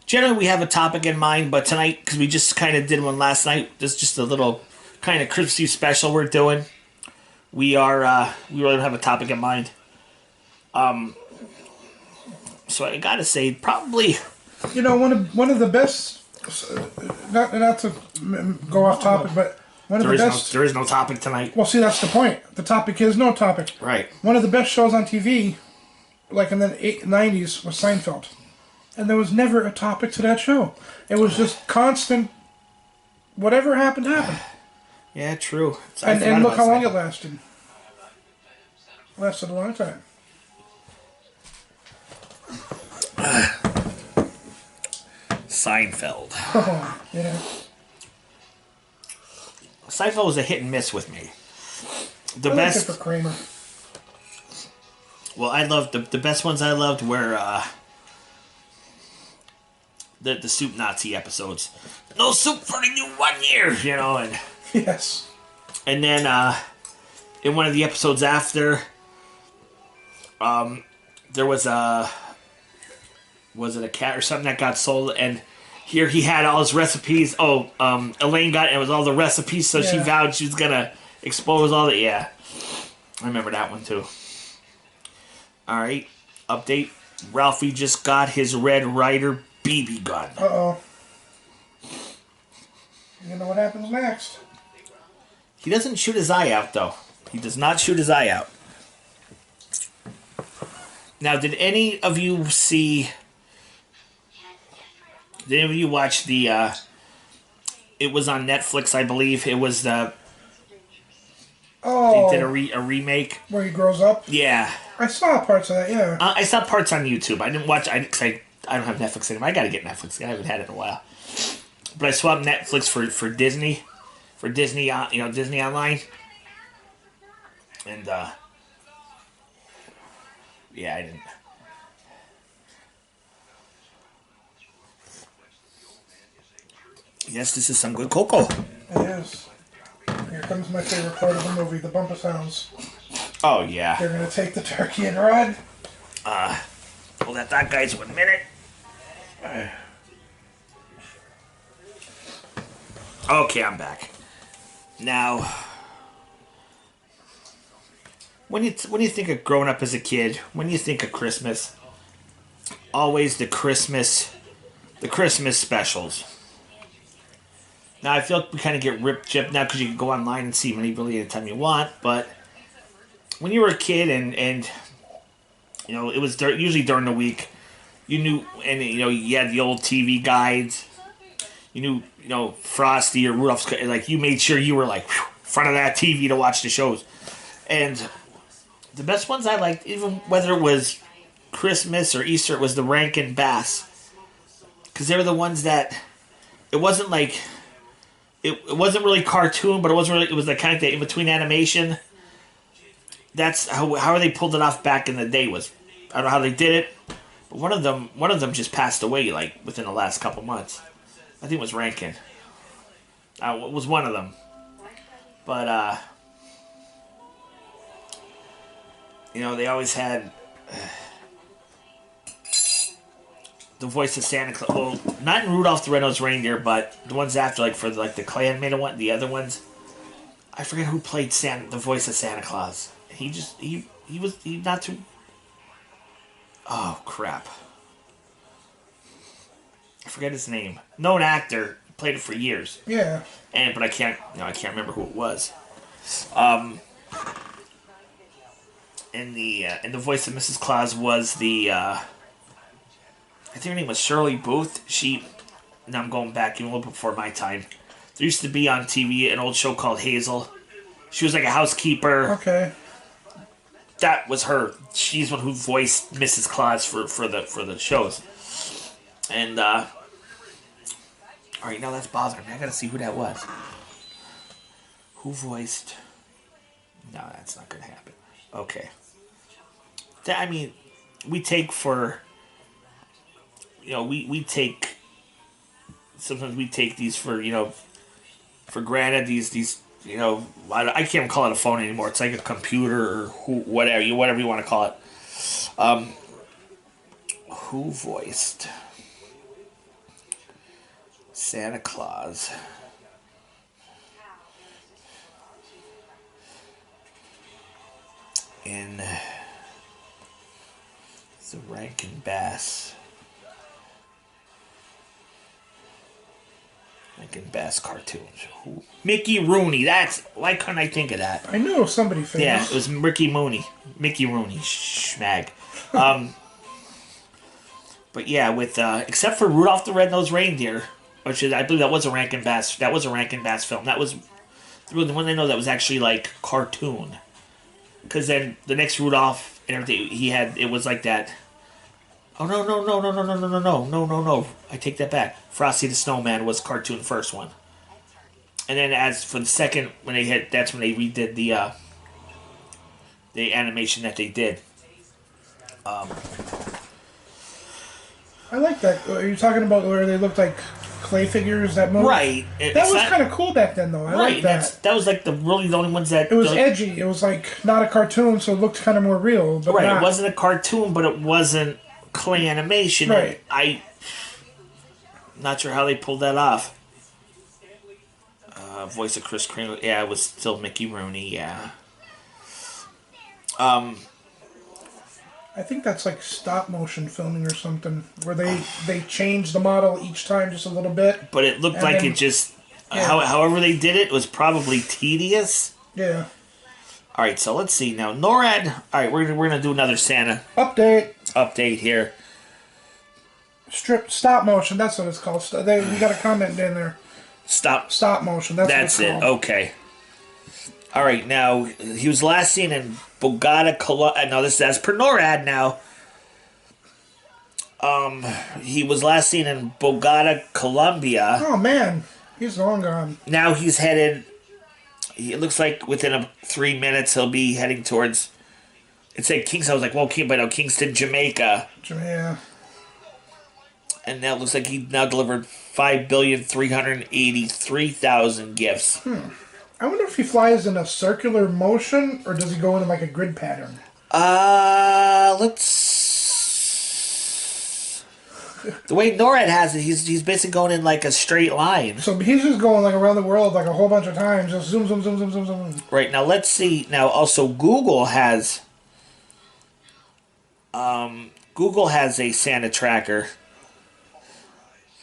Generally, we have a topic in mind, but tonight, because we just kind of did one last night, this is just a little kind of Christmas special we're doing. We really don't have a topic in mind. So I gotta say, probably. One of the best. Not to go off topic, but one of the best. There is no topic tonight. Well, see, that's the point. The topic is no topic. Right. One of the best shows on TV, like in the 90s, was Seinfeld. And there was never a topic to that show. It was just constant, whatever happened, happened. Yeah, true. And look how long it lasted. Lasted a long time. Seinfeld. Oh, yeah. Seinfeld was a hit and miss with me. The I best. liked it for Kramer. Well, I loved the best ones. I loved were the soup Nazi episodes. No soup for the new 1 year, and Yes. and then in one of the episodes after, there was a cat or something that got sold, and here he had all his recipes. Oh, Elaine got it. It was all the recipes, so she Yeah. vowed she was gonna expose all the. Yeah, I remember that one too. All right, update. Ralphie just got his Red Ryder BB gun. Uh-oh. You know what happens next. He doesn't shoot his eye out, though. He does not shoot his eye out. Now, did any of you see... Did any of you watch the... it was on Netflix, I believe. It was the... Oh. They did a remake. Where he grows up? Yeah. I saw parts of that, yeah. I saw parts on YouTube. I didn't watch... I don't have Netflix anymore. I gotta get Netflix. I haven't had it in a while. But I swapped Netflix for Disney. For Disney, Disney Online. And, yeah, I didn't. Yes, this is some good cocoa. It is. Here comes my favorite part of the movie, the bumper sounds. Oh, yeah. They're gonna take the turkey and run. Hold that guys 1 minute. Okay, I'm back. Now, when you think of growing up as a kid, when you think of Christmas, always the Christmas specials. Now I feel like we kind of get ripped now because you can go online and see them really anytime you want. But when you were a kid and it was usually during the week, You knew, and you had the old TV guides. You knew, Frosty or Rudolph's, like, you made sure you were, like, in front of that TV to watch the shows. And the best ones I liked, even whether it was Christmas or Easter, was the Rankin Bass. Because they were the ones that, it wasn't like, it wasn't really cartoon, but it wasn't really, it was like kind of the in-between animation. That's how they pulled it off back in the day was, I don't know how they did it, but one of them just passed away, like, within the last couple months. I think it was Rankin. It was one of them. But, they always had the voice of Santa Claus. Well, not in Rudolph the Red-Nosed Reindeer, but the ones after, like, for, like, the clay animated one, the other ones. I forget who played the voice of Santa Claus. He was not too... Oh, crap. I forget his name. Known actor, played it for years. Yeah. But I can't remember who it was. And the voice of Mrs. Claus was the I think her name was Shirley Booth. Now I'm going back even a little before my time. There used to be on TV an old show called Hazel. She was like a housekeeper. Okay. That was her. She's one who voiced Mrs. Claus for the shows. And all right, now that's bothering me. I gotta see who that was. Who voiced? No, that's not gonna happen. Okay. We take for. We take. Sometimes we take these for for granted. These I can't even call it a phone anymore. It's like a computer or whatever you want to call it. Who voiced Santa Claus? In the Rankin Bass. Cartoons. Who? Mickey Rooney. Why couldn't I think of that? I knew somebody famous. Yeah, it was Mickey Rooney. Schmag. But yeah, with except for Rudolph the Red-Nosed Reindeer, which I believe that was a Rankin Bass. That was a Rankin Bass film. That was the one I know that was actually like cartoon. Because then the next Rudolph and everything it was like that. Oh no! I take that back. Frosty the Snowman was cartoon first one, and then as for the second, that's when they redid the animation that they did. I like that. Are you talking about where they looked like clay figures that moved? Right. That was kind of cool back then, though. I like that. That was like the only ones that... It was edgy. It was like not a cartoon, so it looked kind of more real. But right. It wasn't a cartoon, but it wasn't clay animation. Right. I'm not sure how they pulled that off. Voice of Chris Kringle. Yeah, it was still Mickey Rooney. Yeah. I think that's like stop motion filming or something, where they change the model each time just a little bit. But it looked like it just... Yeah. However they did it was probably tedious. Yeah. All right, so let's see now. NORAD. All right, we're gonna do another Santa update here. Stop motion. That's what it's called. We got a comment in there. Stop motion. That's what it's it. called. Okay. All right, now he was last seen in Bogota, Colombia. Now this is as per NORAD. Now, he was last seen in Bogota, Colombia. Oh man, he's long gone. Now he's headed. It looks like within 3 minutes he'll be heading towards. It said Kingston. I was like, well, but no, Kingston, Jamaica. Yeah. And now it looks like he now delivered 5,383,000 gifts. I wonder if he flies in a circular motion or does he go in like a grid pattern? Let's. The way NORAD has it, he's basically going in like a straight line. So he's just going like around the world like a whole bunch of times, just zoom, zoom, zoom, zoom, zoom, zoom. Right, now let's see. Now also Google has a Santa Tracker.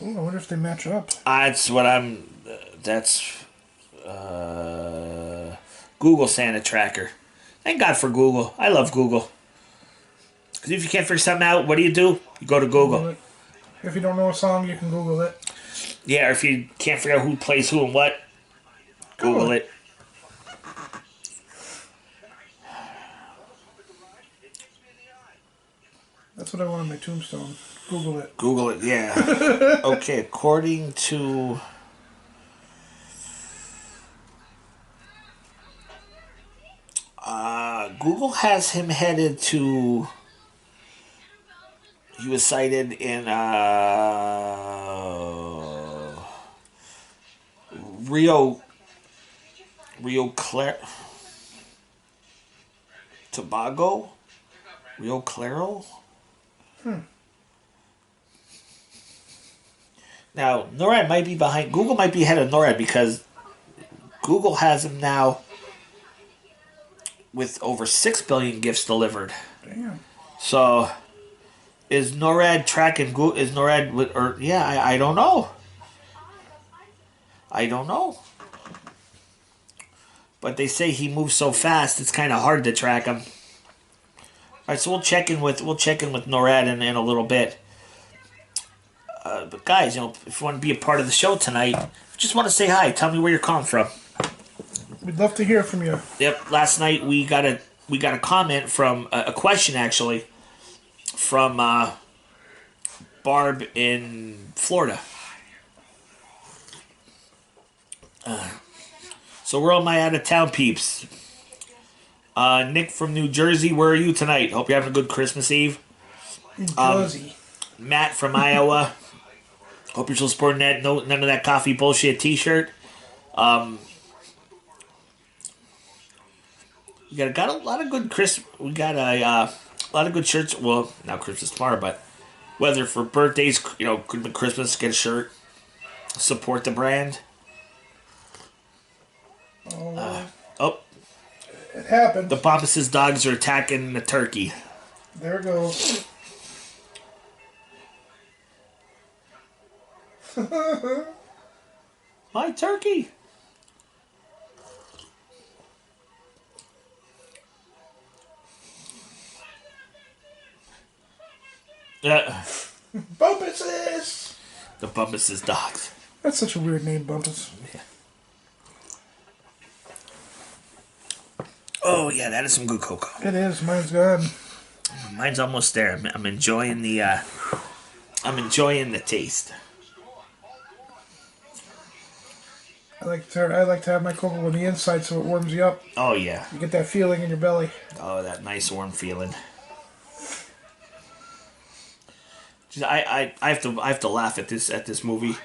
Ooh, I wonder if they match up. That's Google Santa Tracker. Thank God for Google. I love Google. Because if you can't figure something out, what do? You go to Google. it. If you don't know a song, you can Google it. Yeah, or if you can't figure out who plays who and what, Google it. That's what I want on my tombstone. Google it. Google it, yeah. Okay, according to... Google has him headed to... He was sighted in Rio Tobago? Rio Claro? Now, NORAD might be behind... Google might be ahead of NORAD because Google has him now with over 6 billion gifts delivered. Damn. So, is NORAD tracking... Is NORAD... Or, yeah, I don't know. I don't know. But they say he moves so fast, it's kind of hard to track him. All right, so we'll check in with NORAD in a little bit. But guys, if you want to be a part of the show tonight, just want to say hi. Tell me where you're calling from. We'd love to hear from you. Yep. Last night we got a comment from a question actually from Barb in Florida. So where are my out of town peeps? Nick from New Jersey, where are you tonight? Hope you're having a good Christmas Eve. New Jersey. Matt from Iowa. Hope you're still supporting that. No, none of that coffee bullshit T-shirt. We got a lot of good We got a lot of good shirts. Well, not Christmas tomorrow, but whether for birthdays, could be Christmas, get a shirt. Support the brand. Oh, it happened. The Bombas's dogs are attacking the turkey. There it goes. My turkey. Yeah. Bumpus! The Bumpus's dogs. That's such a weird name, Bumpus. Yeah. Oh yeah, that is some good cocoa. It is. Mine's gone. Mine's almost there. I'm enjoying the. I'm enjoying the taste. I like to have my cocoa on the inside so it warms you up. Oh yeah. You get that feeling in your belly. Oh, that nice warm feeling. I have to laugh at this movie.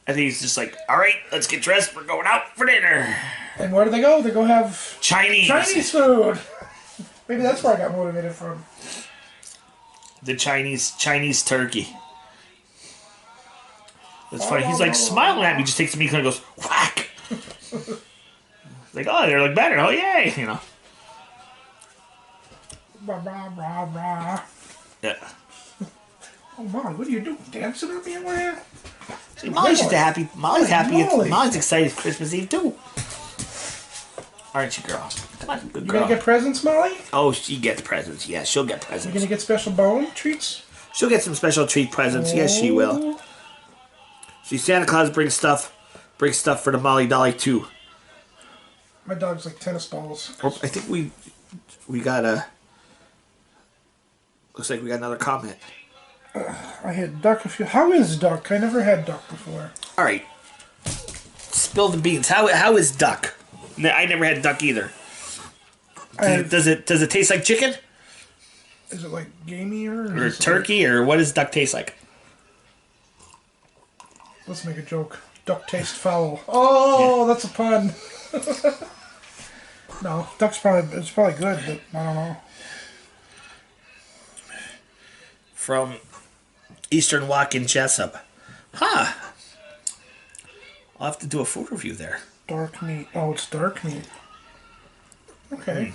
I think it's just like, all right, let's get dressed. We're going out for dinner. And where do they go? They go have Chinese food. Maybe that's where I got motivated from. The Chinese turkey. It's funny. He's like smiling at me. Just takes a meat and goes whack. Like, oh, they're like better. Oh yay, Blah, blah, blah, blah. Yeah. Oh, Molly, what are you doing? Dancing at me over here? See, Molly's just happy. Molly's happy. Molly. Molly's excited for Christmas Eve too. Aren't you, girl? Come on, good You girl. gonna get presents, Molly? Oh, she gets presents. Yeah, she'll get presents. You gonna get special bone treats? She'll get some special treat presents. Yes, she will. See, Santa Claus brings stuff for the Molly Dolly too. My dog's like tennis balls. Oh, I think we got a. Looks like we got another comment. I had duck a few. How is duck? I never had duck before. All right, spill the beans. How is duck? I never had duck either. Does it taste like chicken? Is it like gamier? Or turkey? Or what does duck taste like? Let's make a joke. Duck taste foul. Oh, yeah. That's a pun. No, duck's probably good, but I don't know. From Eastern Walk in Jessup. Huh. I'll have to do a food review there. Dark meat. Oh, it's dark meat. Okay.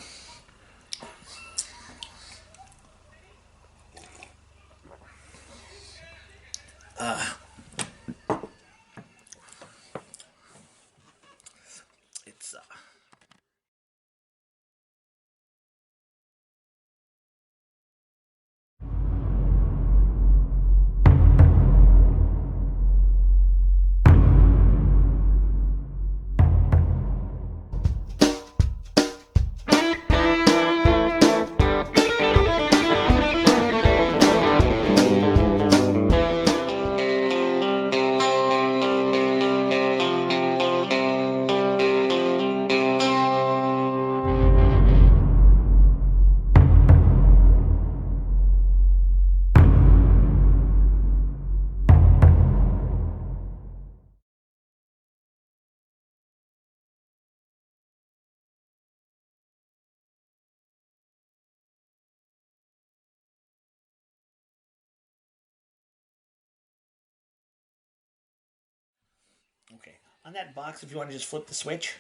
On that box, if you want to just flip the switch.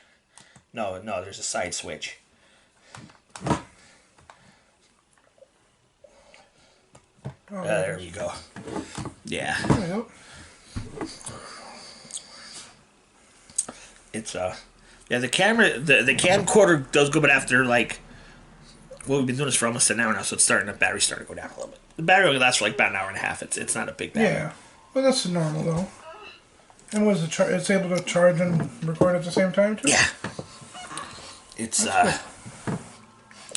No, there's a side switch. Oh, There we go. Yeah. There we go. It's yeah, the camera, the camcorder does go, but after like, well, we've been doing this for almost an hour now, so the battery's starting to go down a little bit. The battery only lasts for like about an hour and a half. It's not a big battery. Yeah. Well, that's normal though. And was it's able to charge and record at the same time too? Yeah. It's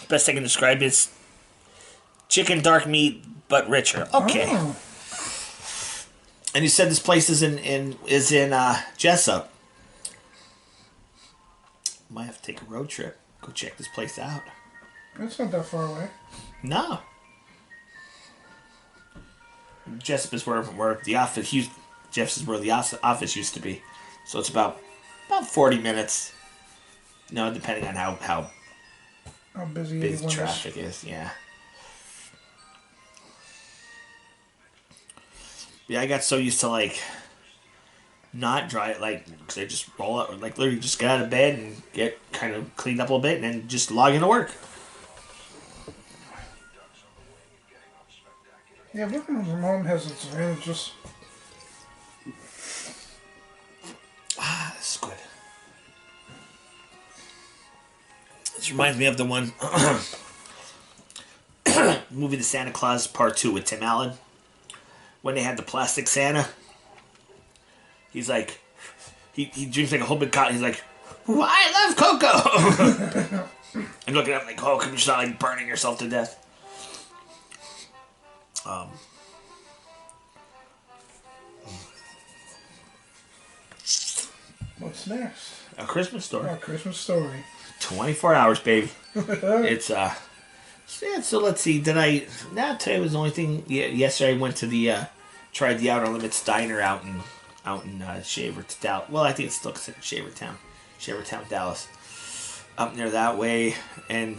best I can describe is chicken dark meat but richer. Okay. Oh. And you said this place is in Jessup. Might have to take a road trip. Go check this place out. It's not that far away. No. Jessup is where the office office used to be. So it's about 40 minutes. No, depending on how busy busy everyone traffic is. Yeah. Yeah, I got so used to like not drive, like, because I just roll up, like literally just get out of bed and get kind of cleaned up a little bit and then just log into work. Yeah, working from home has its advantages. This is good. This reminds me of the one movie, The Santa Claus Part 2 with Tim Allen. When they had the plastic Santa, he's like, he drinks like a whole big cotton. He's like, I love cocoa. And looking at him like, oh, can you stop like burning yourself to death? What's next? A Christmas Story. Oh, Christmas Story. 24 hours, babe. It's yeah, so let's see. Today was the only thing. Yeah, yesterday I went to the tried the Outer Limits Diner out in Shavertown, Dallas. Well, I think it's still considered Shavertown, Dallas. Up near that way, and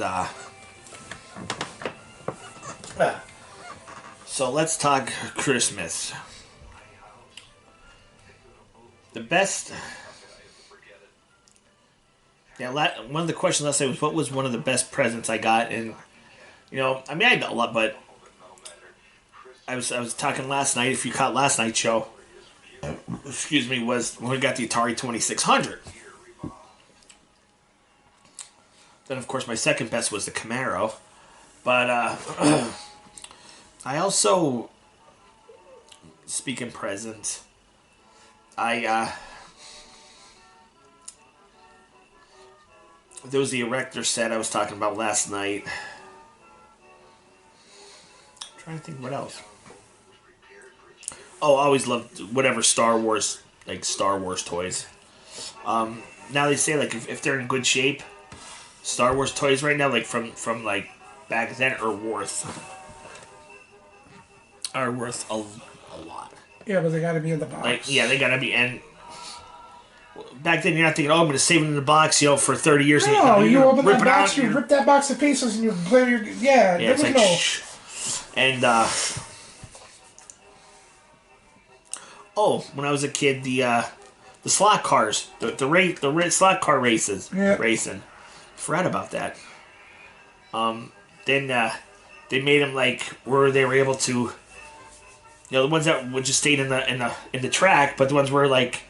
so let's talk Christmas. The best. Yeah, one of the questions last night was, what was one of the best presents I got? And, you know, I mean, I got a lot, but I was talking last night, if you caught last night's show, excuse me, was when we got the Atari 2600. Then, of course, my second best was the Camaro. But I also, speaking presents, there was the Erector set I was talking about last night. I'm trying to think what else. Oh, I always loved whatever Star Wars toys. Now they say like if they're in good shape, Star Wars toys right now, like from like back then, are worth a lot. Yeah, but they got to be in the box. Like, yeah, they gotta be. And back then, you're not thinking, oh, I'm gonna save it in the box, you know, for 30 years. No, and you open rip that it box, out, you rip that box to pieces, and you play your there it's was like, no. shh. And when I was a kid, the slot cars, the slot car races, racing. Forgot about that. Then they made them like where they were able to, you know, the ones that would just stay in the track, but the ones where like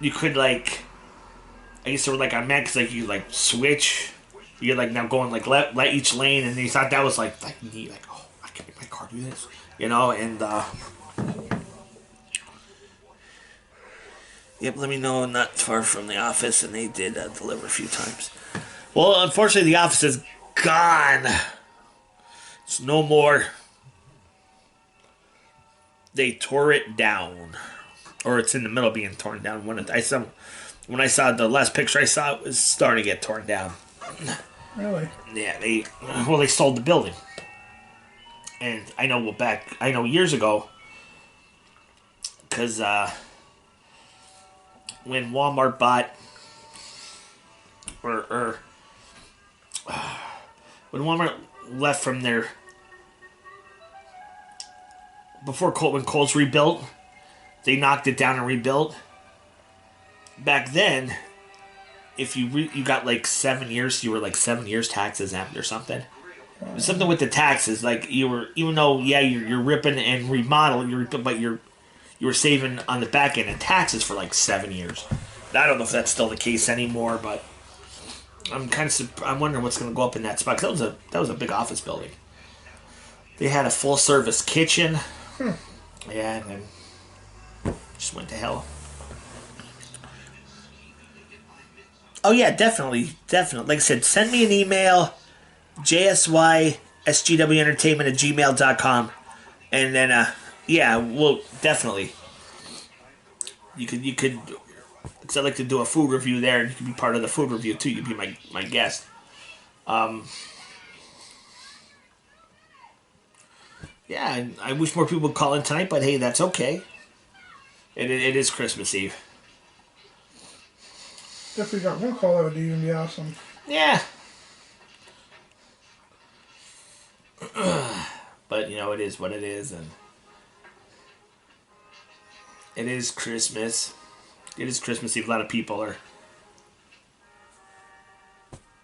you could like, I guess they were like on mad because like you like switch, you're like now going like let each lane, and you thought that was like neat, like, oh, I can make my car do this, you know, and yep, let me know, not far from the office, and they did deliver a few times. Well, unfortunately, the office is gone. It's no more. They tore it down, or it's in the middle of being torn down. When I saw the last picture I saw, it was starting to get torn down. Really? Yeah, they sold the building, and I know years ago, because when Walmart bought, or when Walmart left from their, when Kohl's rebuilt, they knocked it down and rebuilt. back then, if you got like 7 years, you were like 7 years tax exempt or something. It was something with the taxes, like you were, even though you're ripping and remodel, but you were saving on the back end in taxes for like 7 years. I don't know if that's still the case anymore, but I'm wondering what's going to go up in that spot. 'Cause that was a big office building. They had a full service kitchen. Yeah, and then just went to hell. Oh yeah, definitely. Like I said, send me an email, jsysgwentertainment@gmail.com, and then yeah, well, definitely. You could, because I'd like to do a food review there, and you could be part of the food review too. You'd be my guest. Yeah, and I wish more people would call in tonight, but hey, that's okay. It is Christmas Eve. If we got one call, that would even be awesome. Yeah. But, it is what it is, and it is Christmas. It is Christmas Eve. A lot of people are...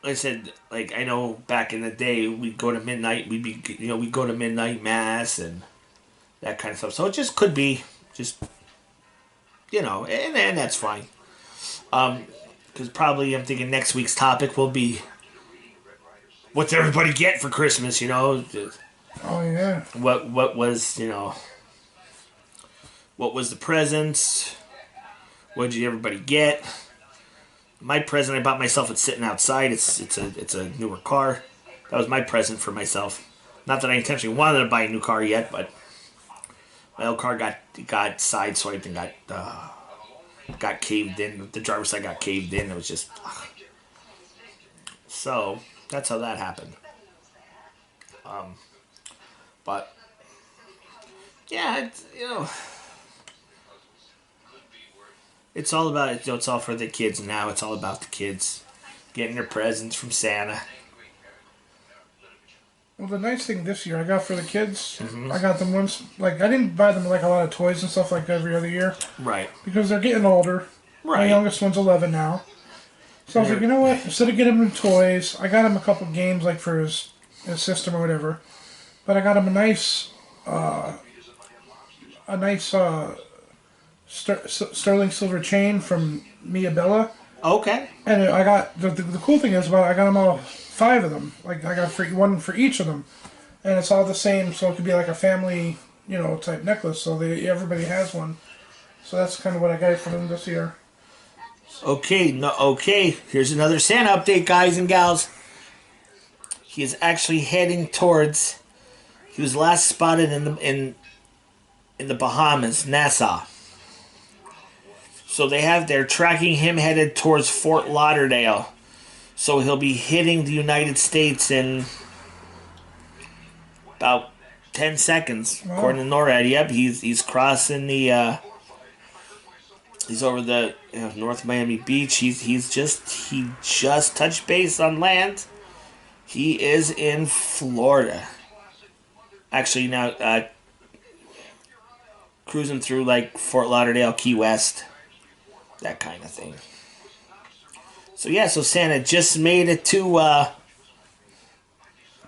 Like I said, like, I know back in the day, we'd go to midnight, we'd go to midnight mass and that kind of stuff. So it just could be, and that's fine. Because probably I'm thinking next week's topic will be, what's everybody get for Christmas, Oh, yeah. What was, what was the presents? What did everybody get? My present I bought myself, it's sitting outside. It's a newer car. That was my present for myself. Not that I intentionally wanted to buy a new car yet, but my old car got sideswiped and got caved in. The driver's side got caved in. It was just... So, that's how that happened. But, yeah, it's all about it. It's all for the kids now. It's all about the kids getting their presents from Santa. Well, the nice thing this year I got for the kids, I got them once. Like, I didn't buy them like a lot of toys and stuff like every other year. Right. Because they're getting older. Right. My youngest one's 11 now. So I was like, you know what? Instead of getting him toys, I got him a couple games like for his system or whatever. But I got him a nice sterling silver chain from Mia Bella. Okay. And I got the cool thing is I got them all 5 of them. Like I got one for each of them, and it's all the same. So it could be like a family, type necklace. So everybody has one. So that's kind of what I got for them this year. Okay. Here's another Santa update, guys and gals. He is actually heading towards. He was last spotted in the Bahamas, Nassau. So they're tracking him headed towards Fort Lauderdale. So he'll be hitting the United States in about 10 seconds, according to NORAD. Yep, he's crossing the. He's over the North Miami Beach. He just touched base on land. He is in Florida. Actually, now cruising through like Fort Lauderdale, Key West, that kind of thing. So yeah, so Santa just made it to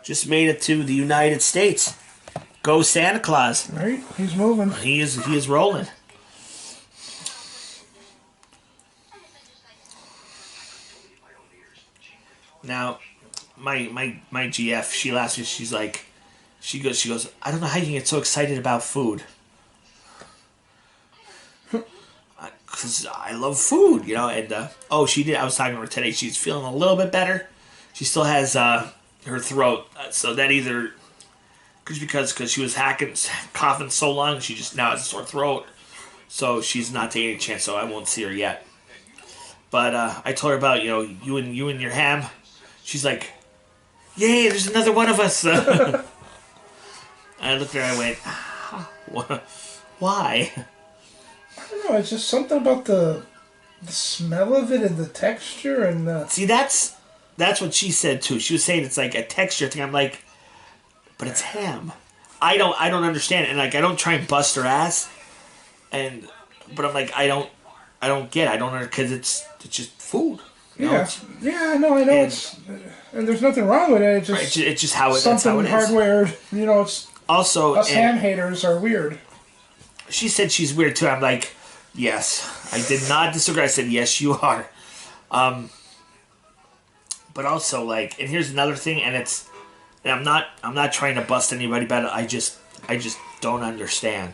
the United States. Go Santa Claus! Right, he's moving. He is rolling. Now, my GF, she last year, she goes, I don't know how you can get so excited about food. Because I love food, and, she did, I was talking to her today, she's feeling a little bit better. She still has, her throat, so that either, because she was coughing so long, she just now has a sore throat, so she's not taking a chance, so I won't see her yet. But, I told her about, you and your ham. She's like, yay, there's another one of us. I looked at her and I went, why? I don't know, it's just something about the smell of it and the texture and the... See, that's what she said too. She was saying it's like a texture thing. I'm like, but it's ham. I don't understand it. And like, I don't try and bust her ass. But I'm like, I don't I don't get it. I don't know, because it's just food. You know, Yeah, I know. It's and there's nothing wrong with it. It's just it's just how it, something that's how it is. hardwired. You know, it's Also, us ham and haters are weird. she said she's weird too. I'm like, yes. I did not disagree. I said, yes, you are. But also, like, and here's another thing, and I'm not trying to bust anybody, but I just don't understand.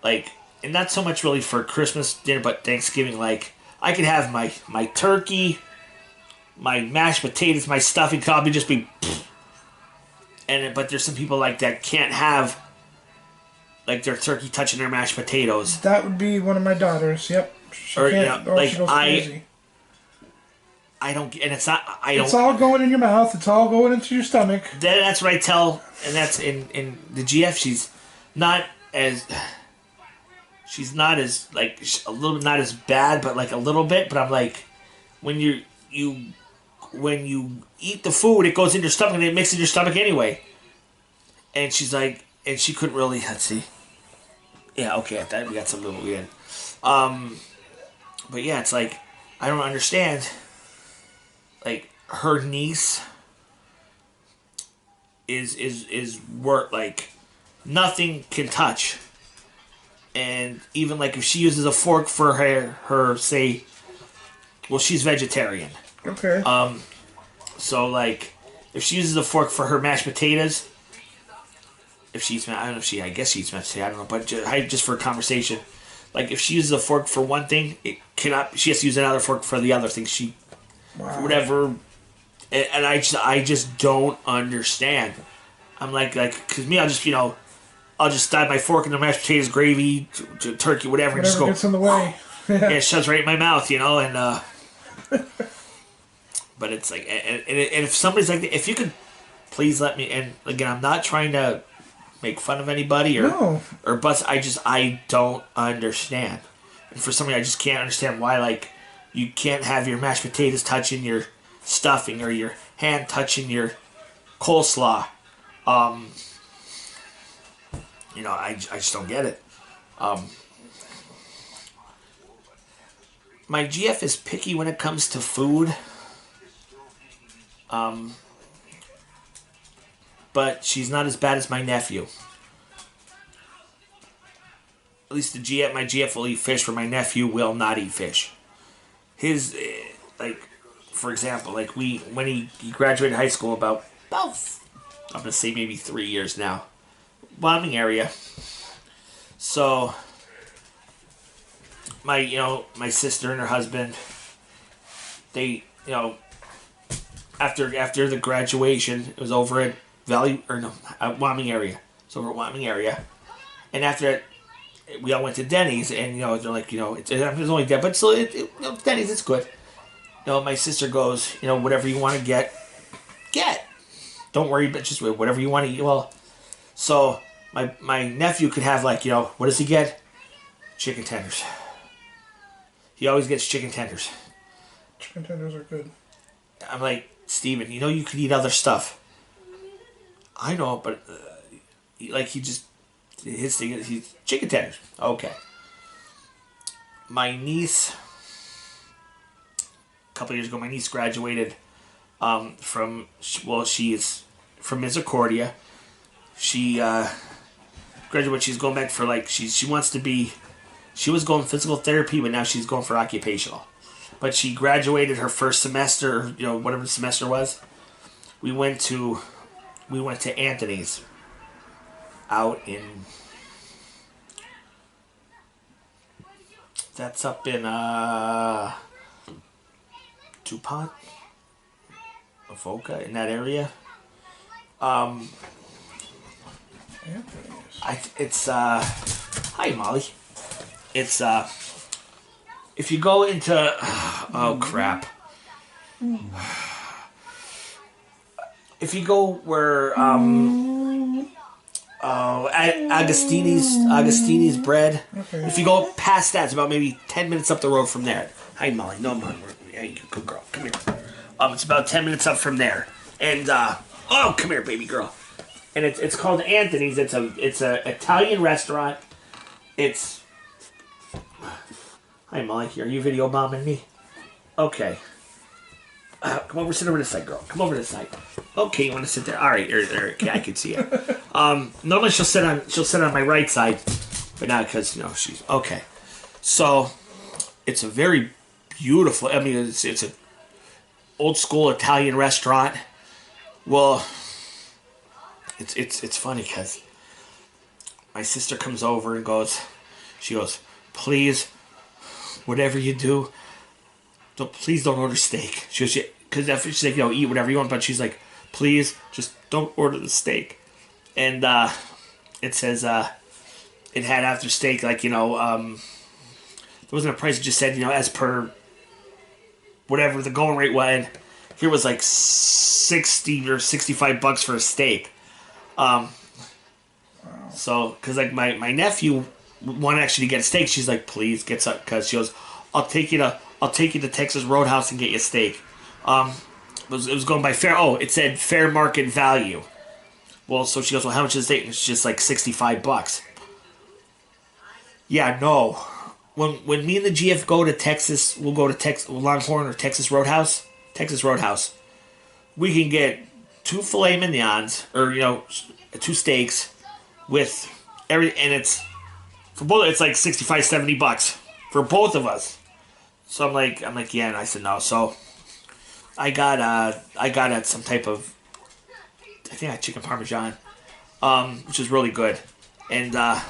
Like, and not so much really for Christmas dinner, but Thanksgiving. Like, I could have my turkey, my mashed potatoes, my stuffing could probably just be, but there's some people like that can't have like their turkey touching their mashed potatoes. That would be one of my daughters. Yep. She Or, can't. like, she goes crazy. I don't, and it's not. I don't. It's all going in your mouth. It's all going into your stomach. That's what I tell, and that's in the GF. She's not as like a little not as bad, but like a little bit. But I'm like, when you eat the food, it goes in your stomach and it mixes in your stomach anyway. And she's like, and she couldn't really. Let's see. Yeah, okay, I thought we got something weird. But yeah, it's like I don't understand. Like her niece is worth like nothing can touch, and even like if she uses a fork for her say, well, she's vegetarian. Okay. So like if she uses a fork for her mashed potatoes, if she's I don't know if she I guess she's mashed potatoes, I don't know, but just for a conversation, like if she uses a fork for one thing, it cannot. She has to use another fork for the other thing. Whatever, and I just don't understand. I'm like, cause me, I'll just dive my fork in the mashed potatoes, gravy, turkey, whatever, and just go. Gets in the way. Yeah, it shoves right in my mouth, and. But it's like, and if somebody's like, if you could, please let me. And again, I'm not trying to make fun of anybody or bust. I don't understand. And for somebody, I just can't understand why like. You can't have your mashed potatoes touching your stuffing or your hand touching your coleslaw. I just don't get it. My GF is picky when it comes to food. But she's not as bad as my nephew. At least my GF will eat fish, where my nephew will not eat fish. His, like, for example, like when he graduated high school about I'm gonna say maybe 3 years now, bombing area. So my sister and her husband, they after the graduation, it was over at Wyoming area. It's over at Wyoming area, and after that. We all went to Denny's, and they're like, it's only that, but still, Denny's, it's good. My sister goes, whatever you want to get. Don't worry, but just whatever you want to eat. Well, so my nephew could have like, what does he get? Chicken tenders. He always gets chicken tenders. Chicken tenders are good. I'm like, Steven, you could eat other stuff. I know, but like he just. His thing is he's chicken tenders. Okay. My niece, a couple of years ago, my niece graduated she's from Misericordia. She graduated. She's going back for like she wants to be. She was going physical therapy, but now she's going for occupational. But she graduated her first semester, whatever the semester was. We went to Anthony's. Out in that's up in DuPont, Avoca, in that area. It's hi Molly. It's if you go into oh crap. If you go where Agostini's bread. Okay. If you go past that, it's about maybe 10 minutes up the road from there. Hi, Molly. No, Molly. Hey, good girl. Come here. It's about 10 minutes up from there. And, come here, baby girl. And it's called Anthony's. It's a Italian restaurant. It's, Hi, Molly. Are you video bombing me? Okay. Come over, sit over this side, girl. Come over this side. Okay, you want to sit there? All right, yeah, I can see it. Normally she'll sit on my right side, but not because she's okay. So it's a very beautiful. I mean, it's a old school Italian restaurant. Well, it's funny because my sister comes over and she goes, please, whatever you do, please don't order steak. She goes, because she's like, eat whatever you want, but she's like, please, just don't order the steak. And it says it had after steak, like, there wasn't a price. It just said, as per whatever the going rate was. Here was like $60 or $65 for a steak. So, because like my nephew wanted actually to get a steak, she's like, please get some, because she goes, I'll take you to Texas Roadhouse and get you a steak. It was going by fair. Oh, it said fair market value. Well, so she goes, well, how much is the steak? It's just like $65. Yeah, no. When me and the GF go to Texas, we'll go to Longhorn or Texas Roadhouse. Texas Roadhouse. We can get 2 filet mignons or 2 steaks with everything, and it's for both. It's like $65-$70 for both of us. So I'm like, yeah, and I said no. So I got some type of, I think I had chicken parmesan, which is really good. And hi,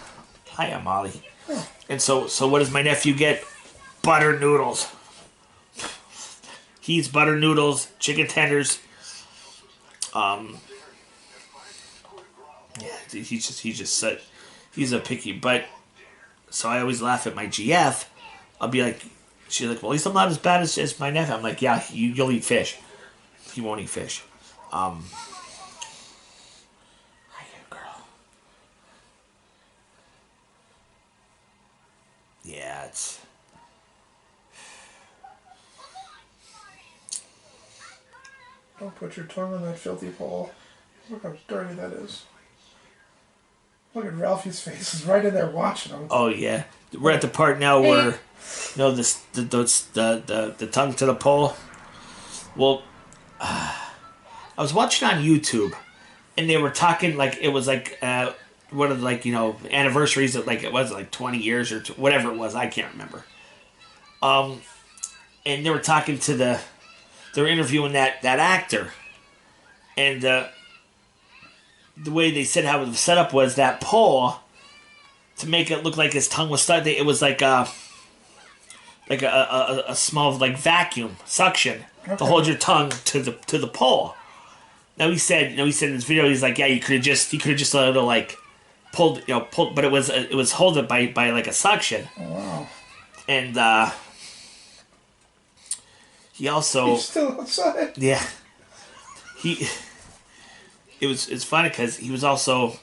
I'm Molly. And so what does my nephew get? Butter noodles. He eats butter noodles, chicken tenders. Yeah, he's a picky. But so I always laugh at my GF. I'll be like, she's like, well, at least I'm not as bad as my nephew. I'm like, yeah, you'll eat fish. He won't eat fish. Hi, girl. Yeah, it's. Don't put your tongue on that filthy pole. Look how dirty that is. Look at Ralphie's face. He's right in there watching him. Oh yeah, we're at the part now where, the tongue to the pole. Well, I was watching on YouTube, and they were talking like it was like one of the anniversaries that it was 20 years or whatever it was. I can't remember. And they were talking to they were interviewing that actor, and the way they said how it was set up was that pole, to make it look like his tongue was stuck. It was like a small vacuum suction to hold your tongue to the pole. Now he said in this video, he's like, yeah, he could have just a little pulled, but it was holding by a suction. Oh, wow. And he also, he's still outside. yeah, it's funny because he was also,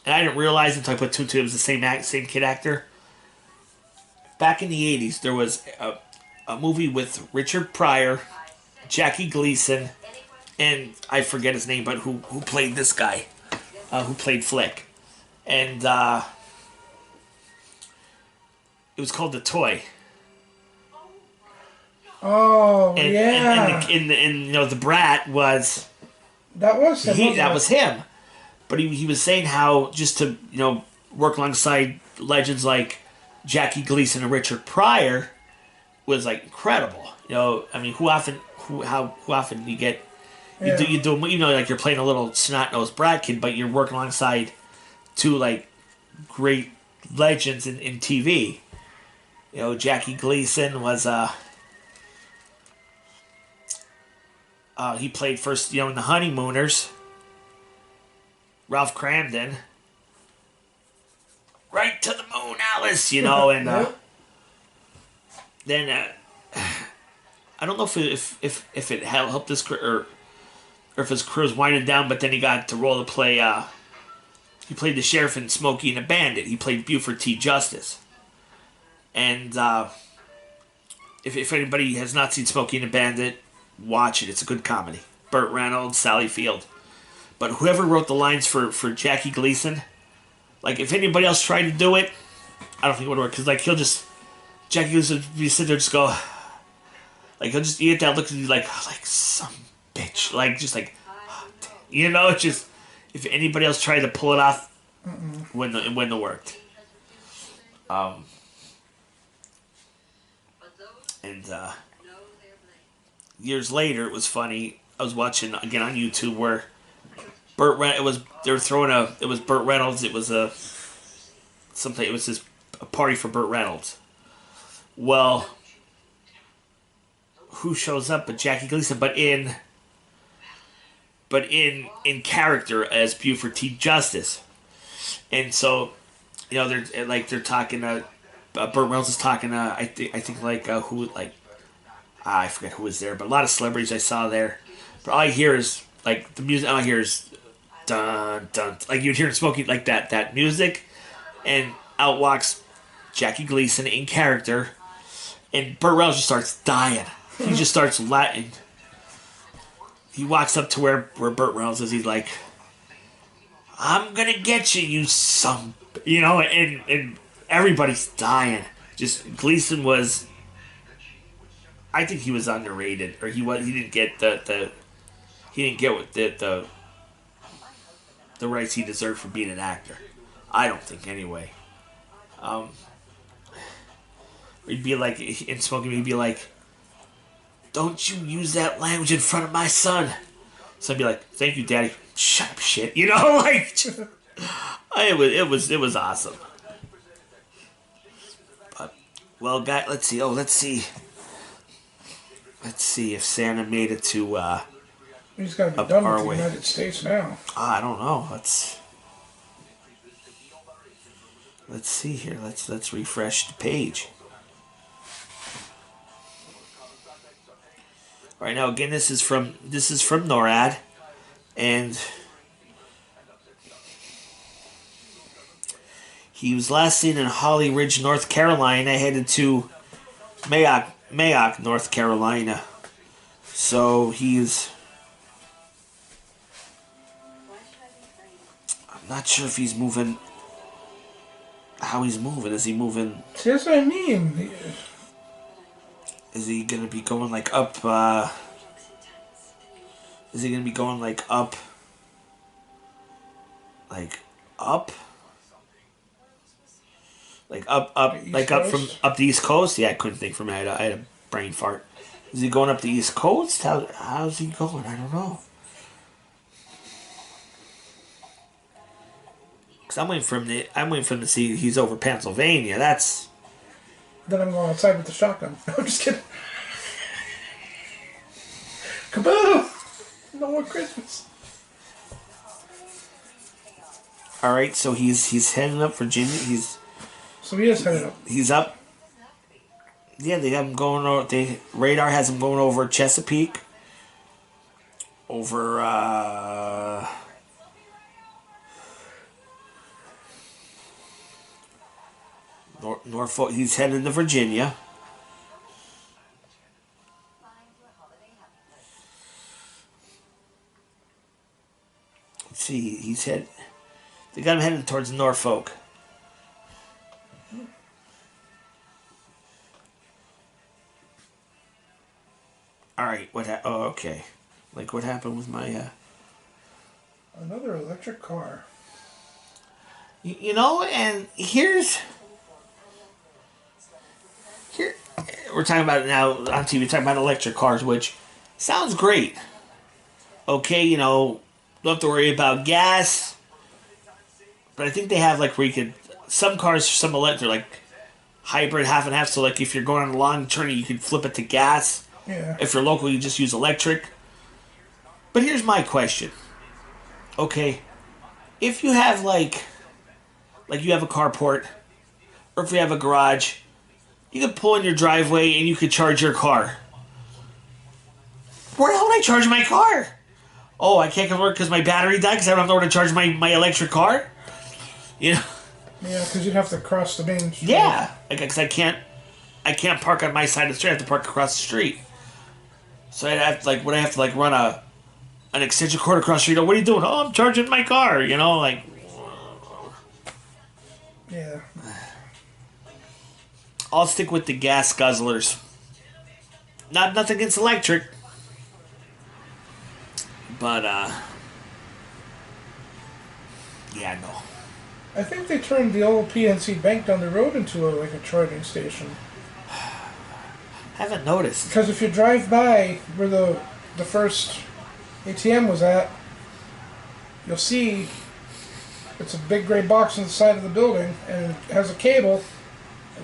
and I didn't realize until I put 2 and 2, it was the same kid actor. Back in the 80s, there was a movie with Richard Pryor, Jackie Gleason, and I forget his name, but who played this guy, who played Flick. And it was called The Toy. Oh, and, yeah. And the brat was... That was him. That was him. But he was saying how just to, work alongside legends like Jackie Gleason and Richard Pryor was incredible. I mean, how often you get you do you're playing a little snot-nosed brat kid, but you're working alongside 2 great legends in TV. Jackie Gleason was he played first in The Honeymooners. Ralph Cramden. Right to the moon, Alice, and then I don't know if it helped his career or if his career was winding down, but then he got to roll to play. He played the sheriff in Smokey and the Bandit. He played Buford T. Justice, and if anybody has not seen Smokey and the Bandit, watch it. It's a good comedy. Burt Reynolds, Sally Field, but whoever wrote the lines for Jackie Gleason. If anybody else tried to do it, I don't think it would work. Because, Jackie Gleason would be sitting there just go, like, he'll just, you get that look at you like some bitch. Like, just like, you know, it's just, if anybody else tried to pull it off, it wouldn't have worked. And years later, it was funny. I was watching again on YouTube where it was Burt Reynolds. It was a party for Burt Reynolds. Well, who shows up but Jackie Gleason, but in character as Buford T. Justice. And so, you know, they're talking. Burt Reynolds is talking. I think I forget who was there, but a lot of celebrities I saw there. But all I hear is like the music. All I hear is dun dun. Like you'd hear smoking like that music, and out walks Jackie Gleason in character, and Burt Reynolds just starts dying. He just starts Latin. He walks up to where Burt Reynolds is. He's like, "I'm gonna get you, you some," you know, and everybody's dying. Just Gleason was. I think he was underrated, or he didn't get the rights he deserved for being an actor. I don't think anyway. He'd be like in smoking. He'd be like, "Don't you use that language in front of my son." So I'd be like, "Thank you, Daddy." Shut up, shit. You know, like it was awesome. But well, guys, let's see. Let's see if Santa made it to. He's got to be done with the United States now. I don't know. Let's see here. Let's refresh the page. All right, now again, this is from NORAD, and he was last seen in Holly Ridge, North Carolina, headed to Mayock, North Carolina. So I'm not sure if he's moving. How he's moving? Is he moving? See, that's what I mean. Is he gonna be going like up? Is he gonna be going like up? Like up? Like up, like up from up the East Coast? Yeah, I couldn't think from it. I had a brain fart. Is he going up the East Coast? How's he going? I don't know. Cause I'm waiting for him to see he's over Pennsylvania. That's. Then I'm going outside with the shotgun. No, I'm just kidding. Kaboom! No more Christmas. All right, so he's heading up Virginia. So he is headed up. He's up. Yeah, they have him going over. Radar has him going over Chesapeake. Over Norfolk. He's headed to Virginia. Let's see. They got him headed towards Norfolk. All right. Oh, okay. Like what happened with my? Another electric car. You know, and here we're talking about it now on TV. We're talking about electric cars, which sounds great. Okay, you know, don't have to worry about gas. But I think they have like where you could some cars, some electric, like hybrid, half and half. So like if you're going on a long journey, you can flip it to gas. Yeah. If you're local, you just use electric. But here's my question. Okay, if you have like you have a carport, or if you have a garage, you can pull in your driveway and you can charge your car. Where the hell would I charge my car? Oh, I can't come to work because my battery died because I don't have nowhere to charge my electric car? You know? Yeah, because you'd have to cross the main street. Yeah, because I can't park on my side of the street. I have to park across the street. So I'd have to, would I have to run an extension cord across the street? Oh, what are you doing? Oh, I'm charging my car. You know, like. Yeah. I'll stick with the gas guzzlers. Nothing against electric, but yeah, no. I think they turned the old PNC Bank down the road into like a charging station. Haven't noticed. Because if you drive by where the first ATM was at, you'll see it's a big gray box on the side of the building, and it has a cable.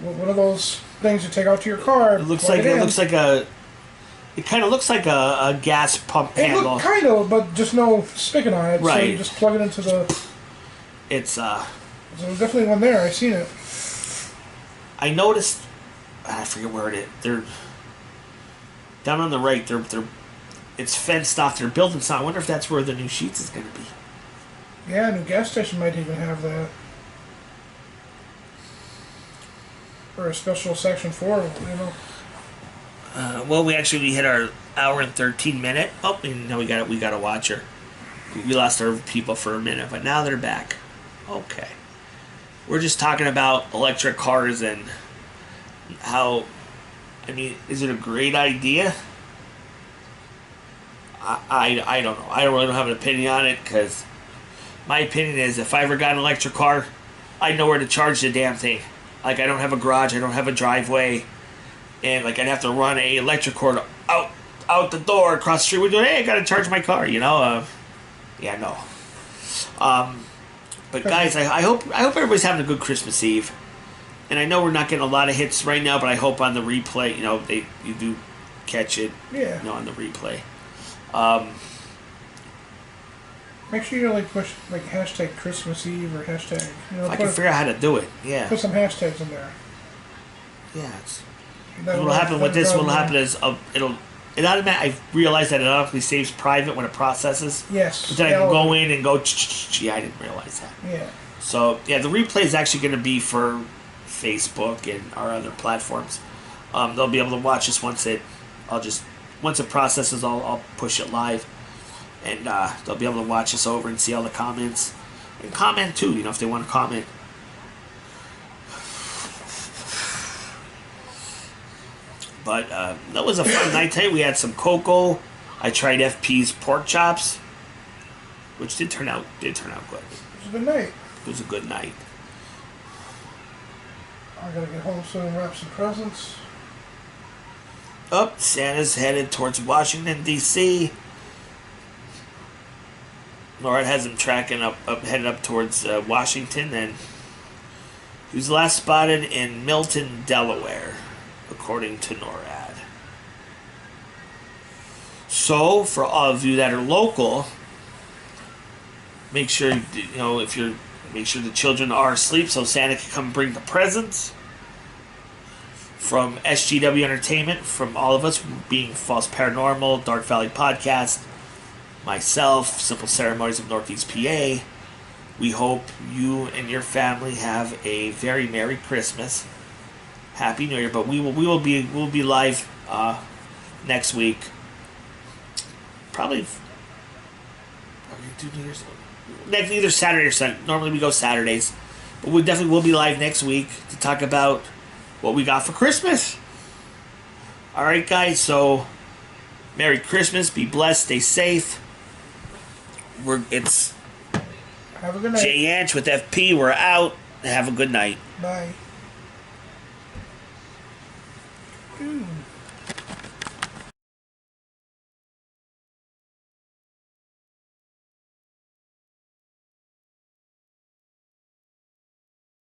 One of those things you take out to your car. It looks like a. It kind of looks like a gas pump handle. Kind of, but just no spigot on it. Right. So you just plug it into the. It's There's definitely one there. I've seen it. I noticed. I forget where it is. They're down on the right. They're it's fenced off. They're building something. I wonder if that's where the new Sheets is going to be. Yeah, a new gas station might even have that. Or a special section 4, you know. Well, we hit our hour and 13-minute. Oh, no, we got a watcher. We lost our people for a minute, but now they're back. Okay, we're just talking about electric cars and how. I mean, is it a great idea? I don't know. I don't really have an opinion on it, because my opinion is if I ever got an electric car, I'd know where to charge the damn thing. Like, I don't have a garage, I don't have a driveway, and like I'd have to run a electric cord out the door across the street. We're doing, hey, I gotta charge my car, you know. Yeah, no. But guys, I hope everybody's having a good Christmas Eve. And I know we're not getting a lot of hits right now, but I hope on the replay, you know, you do catch it. Yeah. You know, on the replay. Make sure you push hashtag Christmas Eve or hashtag. You know, If I can figure out how to do it, yeah. Put some hashtags in there. Yeah. It's, That'll what'll happen with this? What'll drive happen is it automatically. I realized that it automatically saves private when it processes. Yes. But then I can go in and go. Yeah, I didn't realize that. Yeah. So yeah, the replay is actually going to be for Facebook and our other platforms. They'll be able to watch this once it processes. I'll push it live, and they'll be able to watch us over and see all the comments and comment too. You know, if they want to comment. But that was a fun night today. We had some cocoa. I tried FP's pork chops, which did turn out good. It was a good night. It was a good night. I gotta get home soon and wrap some presents. Santa's headed towards Washington, D.C. Norad has him tracking headed up towards Washington, and he was last spotted in Milton, Delaware, according to NORAD. So, for all of you that are local, make sure make sure the children are asleep so Santa can come bring the presents. From SGW Entertainment, from all of us, being False Paranormal, Dark Valley Podcast, myself, Simple Ceremonies of Northeast PA, we hope you and your family have a very Merry Christmas. Happy New Year, but we'll be live next week. Probably do New Year's either Saturday or Sunday. Normally we go Saturdays, but we definitely will be live next week to talk about what we got for Christmas. All right, guys. So Merry Christmas. Be blessed. Stay safe. It's Have a good night. Jay Anch with FP. We're out. Have a good night. Bye.